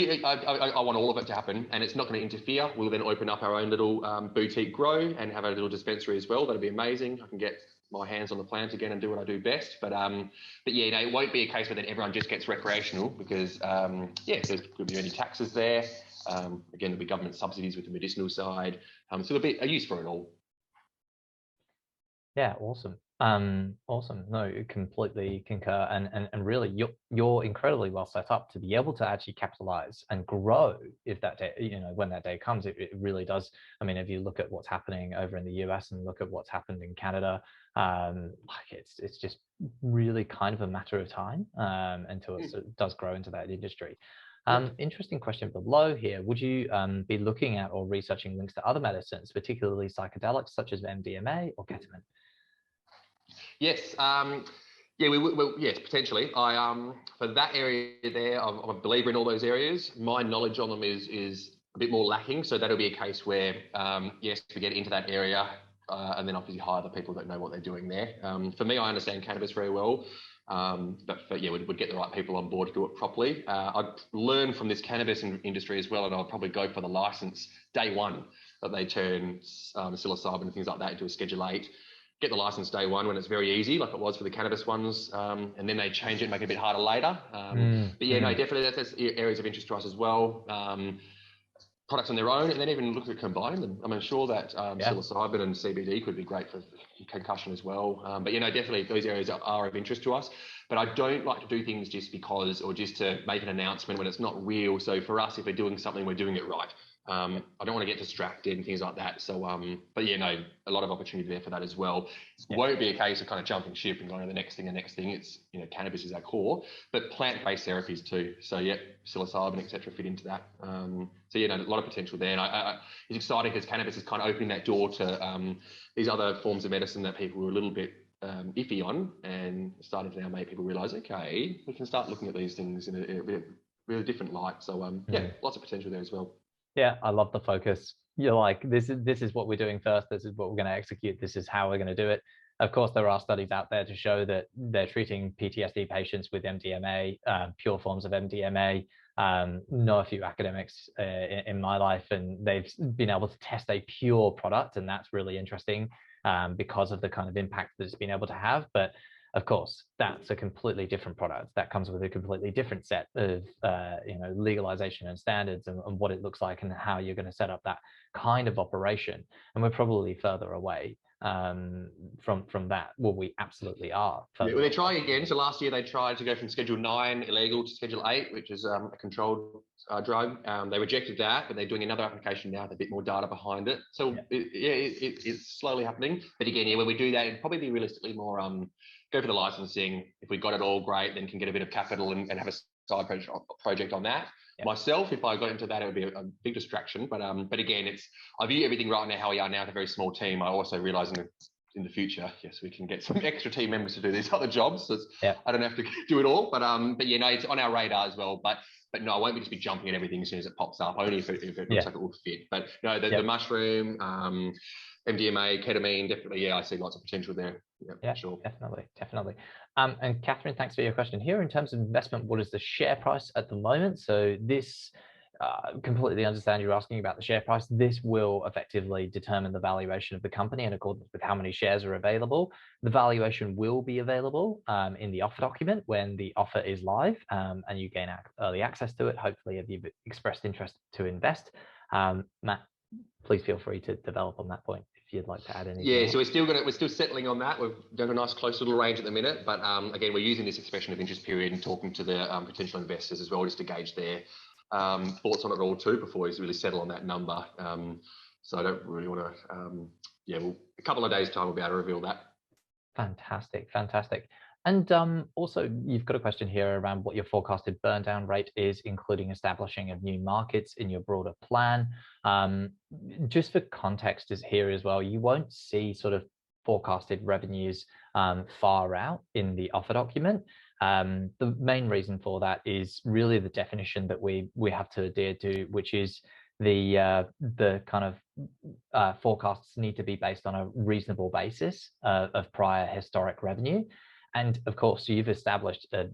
want all of it to happen, and it's not going to interfere. We'll then open up our own little boutique grow and have a little dispensary as well. That'll be amazing. I can get my hands on the plant again and do what I do best. But yeah, it won't be a case where then everyone just gets recreational because there could be any taxes there. Again, there'll be government subsidies with the medicinal side. So there'll be a use for it all. Yeah, awesome. Awesome. No, completely concur. And really, you're incredibly well set up to be able to actually capitalize and grow if that day, when that day comes, it really does. I mean, if you look at what's happening over in the US and look at what's happened in Canada, it's just really kind of a matter of time until it does grow into that industry. Interesting question below here. Would you be looking at or researching links to other medicines, particularly psychedelics such as MDMA or ketamine? Yes. We will. Yes, potentially. For that area there, I'm a believer in all those areas. My knowledge on them is a bit more lacking. So that'll be a case where, yes, we get into that area and then obviously hire the people that know what they're doing there. For me, I understand cannabis very well. But we'd get the right people on board to do it properly. I'd learn from this cannabis industry as well, and I'd probably go for the license day one that they turn psilocybin and things like that into a Schedule 8. Get the license day one when it's very easy, like it was for the cannabis ones, and then they change it and make it a bit harder later. But yeah, no, definitely that's areas of interest to us as well. Products on their own, and then even look at combining them. I'm sure that psilocybin and CBD could be great for concussion as well. But definitely those areas are of interest to us. But I don't like to do things just because, or just to make an announcement when it's not real. So for us, if we're doing something, we're doing it right. I don't want to get distracted and things like that. So, but a lot of opportunity there for that as well. It won't be a case of kind of jumping ship and going to the next thing. It's, cannabis is our core, but plant-based therapies too. So psilocybin, etc., fit into that. A lot of potential there. And it's exciting because cannabis is kind of opening that door to these other forms of medicine that people were a little bit iffy on, and starting to now make people realise, okay, we can start looking at these things in a really different light. So yeah, lots of potential there as well. Yeah, I love the focus. You're like, this is what we're doing first. This is what we're going to execute. This is how we're going to do it. Of course, there are studies out there to show that they're treating PTSD patients with MDMA, pure forms of MDMA. Know a few academics in my life, and they've been able to test a pure product, and that's really interesting because of the kind of impact that it's been able to have. But of course, that's a completely different product that comes with a completely different set of legalization and standards, and what it looks like and how you're going to set up that kind of operation. And we're probably further away from that. Well, we absolutely are. Yeah, well, they're trying again. So last year they tried to go from Schedule 9 illegal to Schedule 8, which is a controlled drug. They rejected that, but they're doing another application now with a bit more data behind it. So it's slowly happening. But again, when we do that, it'd probably be realistically more go for the licensing. If we got it all, great, then can get a bit of capital and have a side project on that. Yep. Myself, if I got into that, it would be a big distraction. But again, I view everything right now how we are now with a very small team. I also realise in the future, yes, we can get some extra team members to do these other jobs. So I don't have to do it all. But it's on our radar as well. But no, I won't just be jumping at everything as soon as it pops up. Only if it looks like it will fit. But no, the mushroom, MDMA, ketamine, definitely. Yeah, I see lots of potential there. Yeah, sure. Definitely. And Catherine, thanks for your question here. In terms of investment, what is the share price at the moment? So this, completely understand you're asking about the share price. This will effectively determine the valuation of the company in accordance with how many shares are available. The valuation will be available in the offer document when the offer is live, and you gain early access to it. Hopefully, if you've expressed interest to invest. Matt, please feel free to develop on that point if you'd like to add anything. Yeah, so we're still settling on that. We've done a nice close little range at the minute, but again, we're using this expression of interest period and talking to the potential investors as well, just to gauge their thoughts on it all too before we really settle on that number. So I don't really want to. A couple of days' time we'll be able to reveal that. Fantastic. And also, you've got a question here around what your forecasted burn down rate is, including establishing of new markets in your broader plan. Just for context is here as well, you won't see sort of forecasted revenues far out in the offer document. The main reason for that is really the definition that we have to adhere to, which is the kind of forecasts need to be based on a reasonable basis of prior historic revenue. And of course, you've established a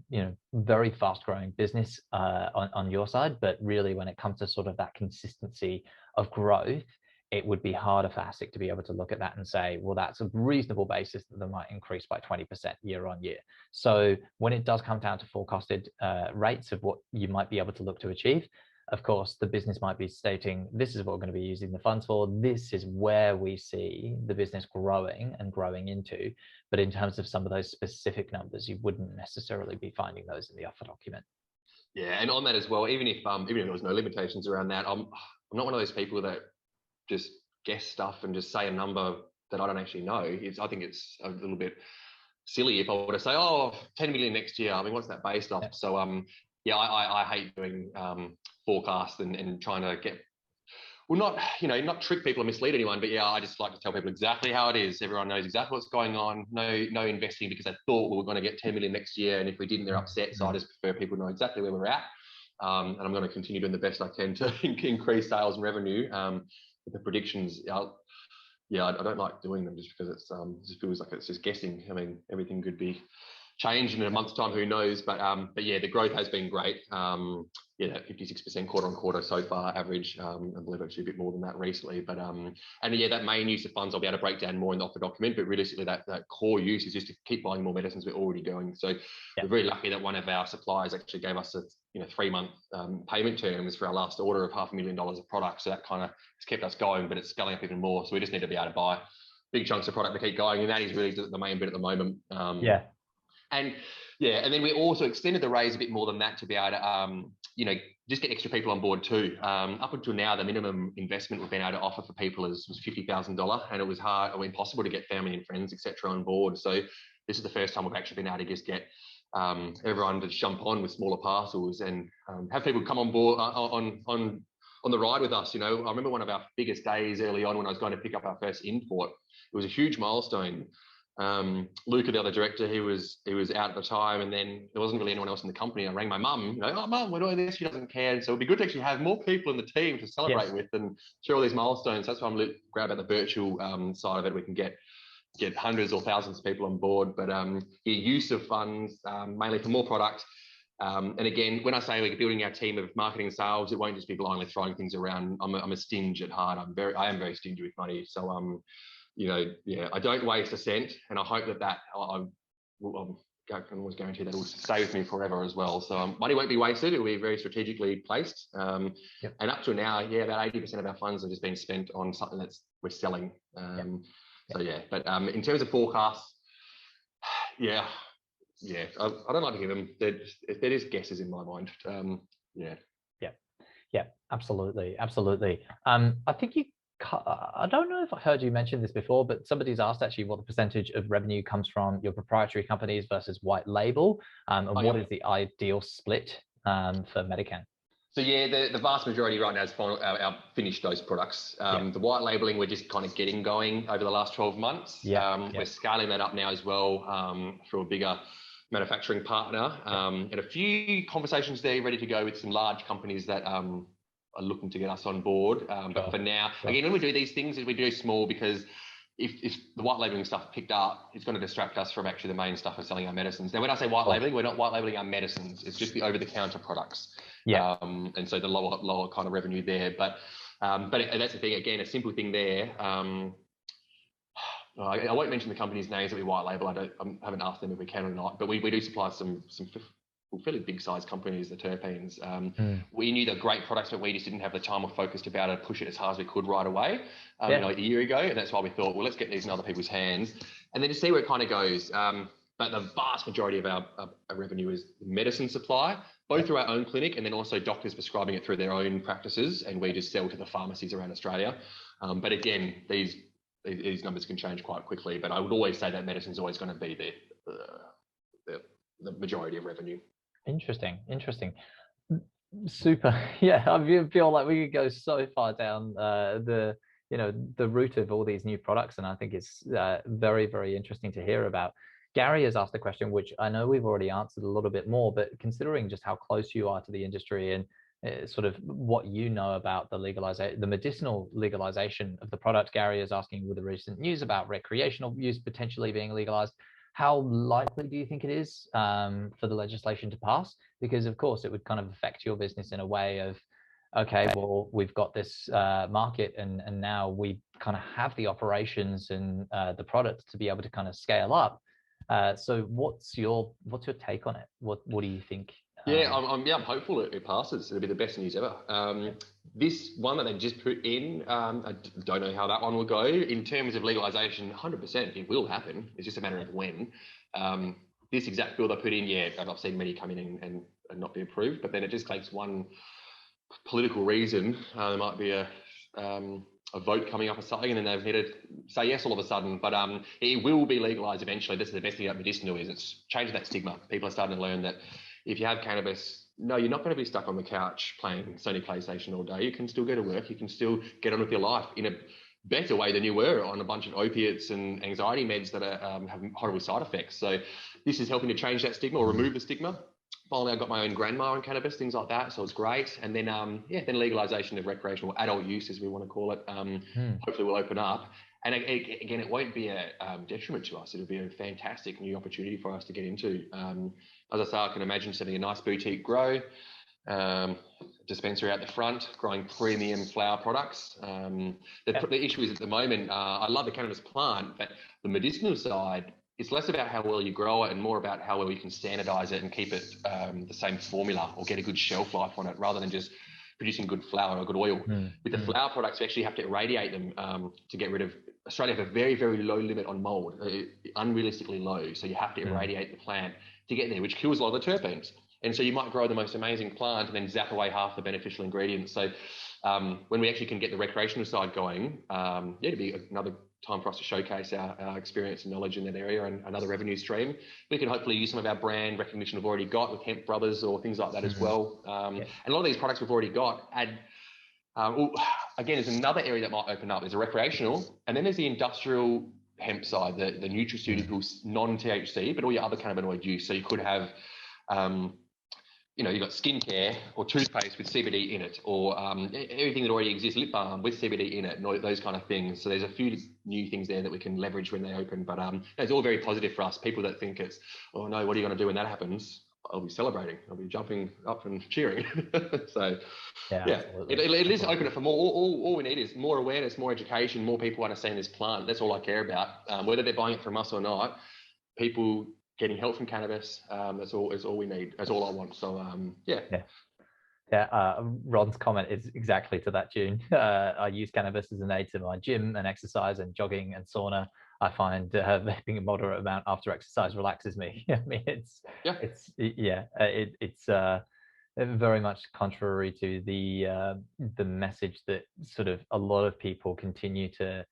very fast-growing business on your side, but really, when it comes to sort of that consistency of growth, it would be harder for ASIC to be able to look at that and say, well, that's a reasonable basis that they might increase by 20% year on year. So when it does come down to forecasted rates of what you might be able to look to achieve, of course, the business might be stating, this is what we're going to be using the funds for. This is where we see the business growing and growing into. But in terms of some of those specific numbers, you wouldn't necessarily be finding those in the offer document. Yeah, and on that as well, even if there was no limitations around that, I'm not one of those people that just guess stuff and just say a number that I don't actually know. I think it's a little bit silly if I were to say, 10 million next year. I mean, what's that based off? Yeah. So I hate doing forecasts and trying to get, not trick people or mislead anyone, but I just like to tell people exactly how it is. Everyone knows exactly what's going on. No investing because they thought we were going to get 10 million next year, and if we didn't, they're upset. So I just prefer people to know exactly where we're at, and I'm going to continue doing the best I can to increase sales and revenue. With the predictions, I don't like doing them just because it just feels like it's just guessing. I mean, everything could be changed in a month's time, who knows? But the growth has been great. That 56% quarter on quarter so far average. I believe actually a bit more than that recently. But that main use of funds I'll be able to break down more in the offer document. But realistically, that core use is just to keep buying more medicines we're already going. So we're very lucky that one of our suppliers actually gave us a 3-month payment terms for our last order of $500,000 of product. So that kind of has kept us going, but it's scaling up even more. So we just need to be able to buy big chunks of product to keep going, and that is really the main bit at the moment. And then we also extended the raise a bit more than that to be able to, just get extra people on board too. Up until now, the minimum investment we've been able to offer for people was $50,000, and it was hard or impossible to get family and friends, etc., on board. So this is the first time we've actually been able to just get everyone to jump on with smaller parcels and have people come on board on the ride with us. I remember one of our biggest days early on when I was going to pick up our first import. It was a huge milestone. Luca, the other director, he was out at the time, and then there wasn't really anyone else in the company. I rang my mum, oh mum, we're doing this. She doesn't care, and so it'd be good to actually have more people in the team to celebrate with and share all these milestones. That's why I'm glad about the Birchal side of it. We can get hundreds or thousands of people on board, but the use of funds mainly for more product. And again, when I say we're building our team of marketing and sales, it won't just be blindly throwing things around. I'm a stingy at heart. I am very stingy with money. So I don't waste a cent, and I hope that I can always guarantee that it will stay with me forever as well. So money won't be wasted. It will be very strategically placed. And up to now, about 80% of our funds have just been spent on something that we're selling. But in terms of forecasts, I don't like to give them. They're just guesses in my mind. Absolutely. I think I don't know if I heard you mention this before, but somebody's asked actually what the percentage of revenue comes from your proprietary companies versus white label, and what is the ideal split for Medicann? So the vast majority right now is our finished dose products. The white labeling, we're just kind of getting going over the last 12 months. We're scaling that up now as well through a bigger manufacturing partner, and a few conversations there ready to go with some large companies that are looking to get us on board. But for now, again, when we do these things, we do small, because if the white labeling stuff picked up, it's going to distract us from actually the main stuff of selling our medicines. Now, when I say white labeling, we're not white labeling our medicines. It's just the over-the-counter products. And so the lower kind of revenue there. But that's the thing. Again, a simple thing there. I won't mention the company's names that we white label. I haven't asked them if we can or not. But we do supply some fairly big size companies, the terpenes. We knew they're great products, but we just didn't have the time or focus to be able to push it as hard as we could right away, like a year ago. And that's why we thought, well, let's get these in other people's hands and then just see where it kind of goes. But the vast majority of our revenue is medicine supply, both through our own clinic and then also doctors prescribing it through their own practices. And we just sell to the pharmacies around Australia. But again, these numbers can change quite quickly. But I would always say that medicine's always going to be the majority of revenue. Interesting. Super. I feel like we could go so far down the route of all these new products, and I think it's very, very interesting to hear about. Gary has asked a question which I know we've already answered a little bit more, but considering just how close you are to the industry and sort of what you know about the medicinal legalization of the product, Gary is asking, with the recent news about recreational use potentially being legalized, how likely do you think it is for the legislation to pass? Because of course it would kind of affect your business in a way of, okay, well, we've got this market and now we kind of have the operations and the product to be able to kind of scale up. So what's your take on it? What do you think? I'm hopeful it passes. It'll be the best news ever. This one that they just put in, I don't know how that one will go. In terms of legalization, 100% it will happen. It's just a matter of when. This exact bill they put in, I've seen many come in and not be approved, but then it just takes one political reason. There might be a vote coming up or something, and then they've needed to say yes all of a sudden. But it will be legalized eventually. This is the best thing about medicinal is it's changed that stigma. People are starting to learn that if you have cannabis, no, you're not going to be stuck on the couch playing Sony PlayStation all day. You can still go to work. You can still get on with your life in a better way than you were on a bunch of opiates and anxiety meds that are have horrible side effects. So this is helping to change that stigma or remove the stigma. Finally, I got my own grandma on cannabis, things like that. So it's great. And then, then legalization of recreational adult use, as we want to call it, hopefully will open up. And again, it won't be a detriment to us. It'll be a fantastic new opportunity for us to get into. As I say, I can imagine setting a nice boutique grow, dispensary out the front, growing premium flower products. The issue is at the moment, I love the cannabis plant, but the medicinal side, it's less about how well you grow it and more about how well you can standardize it and keep it the same formula or get a good shelf life on it rather than just producing good flour or good oil. With the flower products, we actually have to irradiate them to get rid of. Australia have a very, very low limit on mold, unrealistically low. So you have to irradiate the plant to get there, which kills a lot of the terpenes. And so you might grow the most amazing plant and then zap away half the beneficial ingredients. So when we actually can get the recreational side going, it'd be another time for us to showcase our experience and knowledge in that area and another revenue stream. We can hopefully use some of our brand recognition we've already got with Hemp Brothers or things like that as well. And a lot of these products we've already got add, again, there's another area that might open up. There's a recreational, and then there's the industrial hemp side, the nutraceuticals, non-THC, but all your other cannabinoid use. So you could have, you've got skincare or toothpaste with CBD in it, or everything that already exists, lip balm with CBD in it, and all those kind of things. So there's a few new things there that we can leverage when they open. But it's all very positive for us. People that think it's, oh no, what are you going to do when that happens? I'll be celebrating. I'll be jumping up and cheering. So yeah, it is open it for more. All we need is more awareness, more education, more people understand this plant. That's all I care about. Whether they're buying it from us or not, people getting help from cannabis. That's all we need. That's all I want. So Ron's comment is exactly to that tune. I use cannabis as an aid to my gym and exercise and jogging and sauna. I find vaping a moderate amount after exercise relaxes me. I mean, it's very much contrary to the message that sort of a lot of people continue to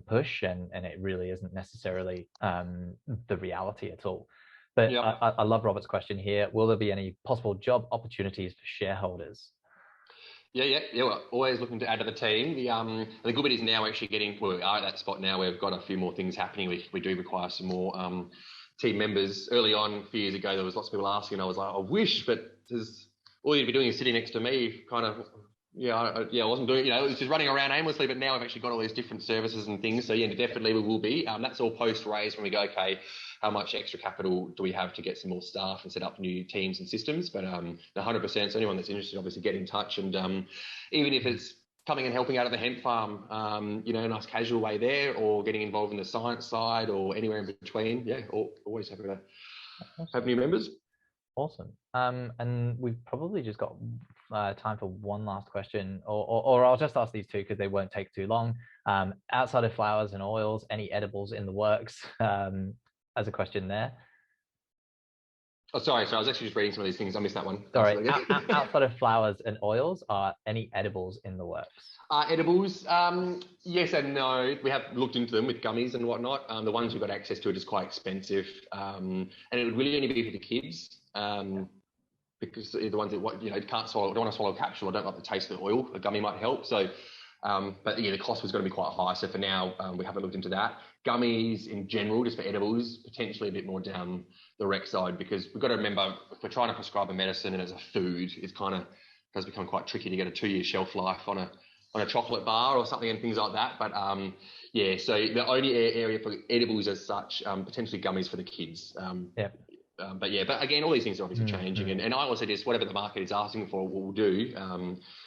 push, and it really isn't necessarily the reality at all. But I love Robert's question here. Will there be any possible job opportunities for shareholders? Yeah. We're always looking to add to the team. The good bit is now actually we are at that spot now. We've got a few more things happening. We do require some more team members. Early on, a few years ago, there was lots of people asking. I was like, I wish, but all you'd be doing is sitting next to me, kind of. I wasn't doing, it was just running around aimlessly, but now I've actually got all these different services and things. So yeah, definitely we will be. That's all post-raise when we go, okay, how much extra capital do we have to get some more staff and set up new teams and systems? But 100%, so anyone that's interested, obviously get in touch. And even if it's coming and helping out at the hemp farm, a nice casual way there, or getting involved in the science side or anywhere in between. Yeah, always happy to have new members. Awesome. And we've probably just got time for one last question, or I'll just ask these two because they won't take too long. Outside of flowers and oils, any edibles in the works? As a question there. Oh, sorry. So I was actually just reading some of these things. I missed that one. Sorry. Outside of flowers and oils, are any edibles in the works? Edibles, yes and no. We have looked into them with gummies and whatnot. The ones we've got access to are just quite expensive, and it would really only be for the kids. Because the ones that can't swallow, don't want to swallow a capsule, or don't like the taste of the oil. A gummy might help. So, but yeah, the cost was going to be quite high. So for now, we haven't looked into that. Gummies in general, just for edibles, potentially a bit more down the rec side, because we've got to remember, if we're trying to prescribe a medicine and as a food, it's kind of does become quite tricky to get a 2-year shelf life on a chocolate bar or something and things like that. But so the only area for edibles as such, potentially gummies for the kids. But again, all these things are obviously changing, and I also just whatever the market is asking for, we'll do.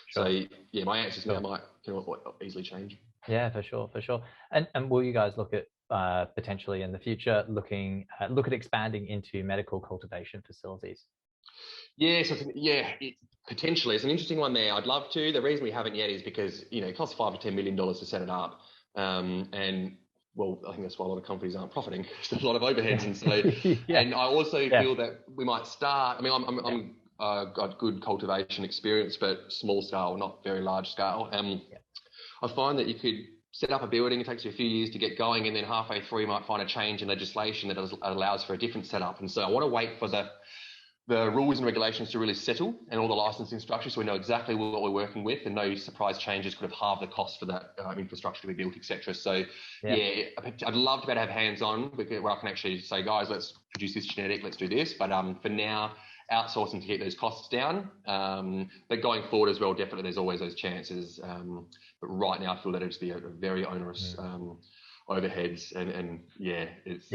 So yeah, my answers now can easily change. Yeah, for sure. And will you guys look at potentially in the future look at expanding into medical cultivation facilities? Potentially. It's an interesting one there. I'd love to. The reason we haven't yet is because it costs $5 to $10 million to set it up, and well, I think that's why a lot of companies aren't profiting. There's a lot of overheads, and so. And I also feel that we might start. I mean, I'm got good cultivation experience, but small scale, not very large scale. I find that you could set up a building. It takes you a few years to get going, and then halfway through, you might find a change in legislation that allows for a different setup. And so I want to wait for the rules and regulations to really settle, and all the licensing structure, so we know exactly what we're working with, and no surprise changes could have halved the cost for that infrastructure to be built, etc. So I'd love to be able to have hands-on where I can actually say, guys, let's produce this genetic, let's do this. But for now, outsourcing to keep those costs down. But going forward as well, definitely there's always those chances. But right now I feel that it'd be a very onerous overheads, and it's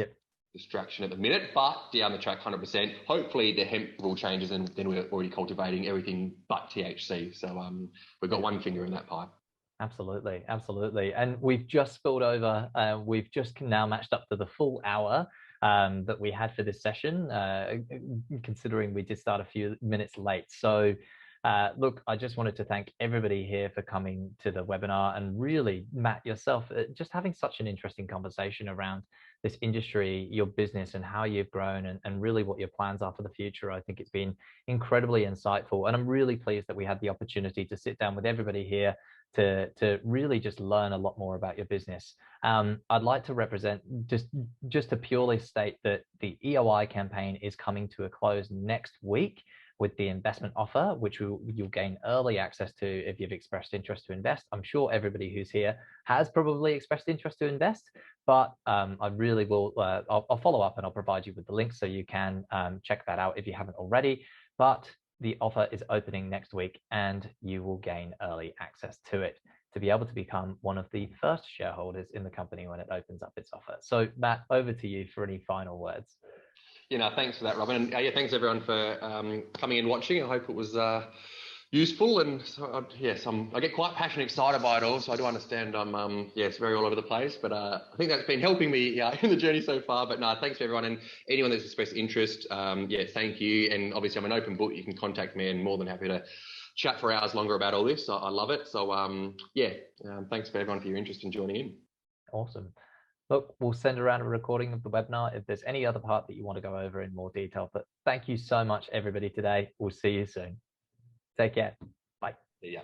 distraction at the minute, but down the track 100%. Hopefully the hemp rule changes, and then we're already cultivating everything but THC. So we've got one finger in that pie. Absolutely. And we've just spilled over. We've just now matched up to the full hour that we had for this session, considering we did start a few minutes late. So look, I just wanted to thank everybody here for coming to the webinar, and really, Matt, yourself, just having such an interesting conversation around this industry, your business, and how you've grown, and really what your plans are for the future. I think it's been incredibly insightful, and I'm really pleased that we had the opportunity to sit down with everybody here to really just learn a lot more about your business. I'd like to represent just to purely state that the EOI campaign is coming to a close next week. with the investment offer, which you'll gain early access to if you've expressed interest to invest. I'm sure everybody who's here has probably expressed interest to invest, but I really will, I'll follow up and I'll provide you with the link so you can check that out if you haven't already. But the offer is opening next week and you will gain early access to it to be able to become one of the first shareholders in the company when it opens up its offer. So Matt, over to you for any final words. Thanks for that, Robin. And yeah, thanks everyone for coming and watching. I hope it was useful. And so, I get quite passionate, excited by it all. So I do understand it's very all over the place. But I think that's been helping me in the journey so far. But no, thanks for everyone and anyone that's expressed interest. Thank you. And obviously, I'm an open book. You can contact me, and more than happy to chat for hours longer about all this. I love it. So thanks for everyone for your interest in joining in. Awesome. Look, we'll send around a recording of the webinar if there's any other part that you want to go over in more detail. But thank you so much, everybody, today. We'll see you soon. Take care. Bye. See ya.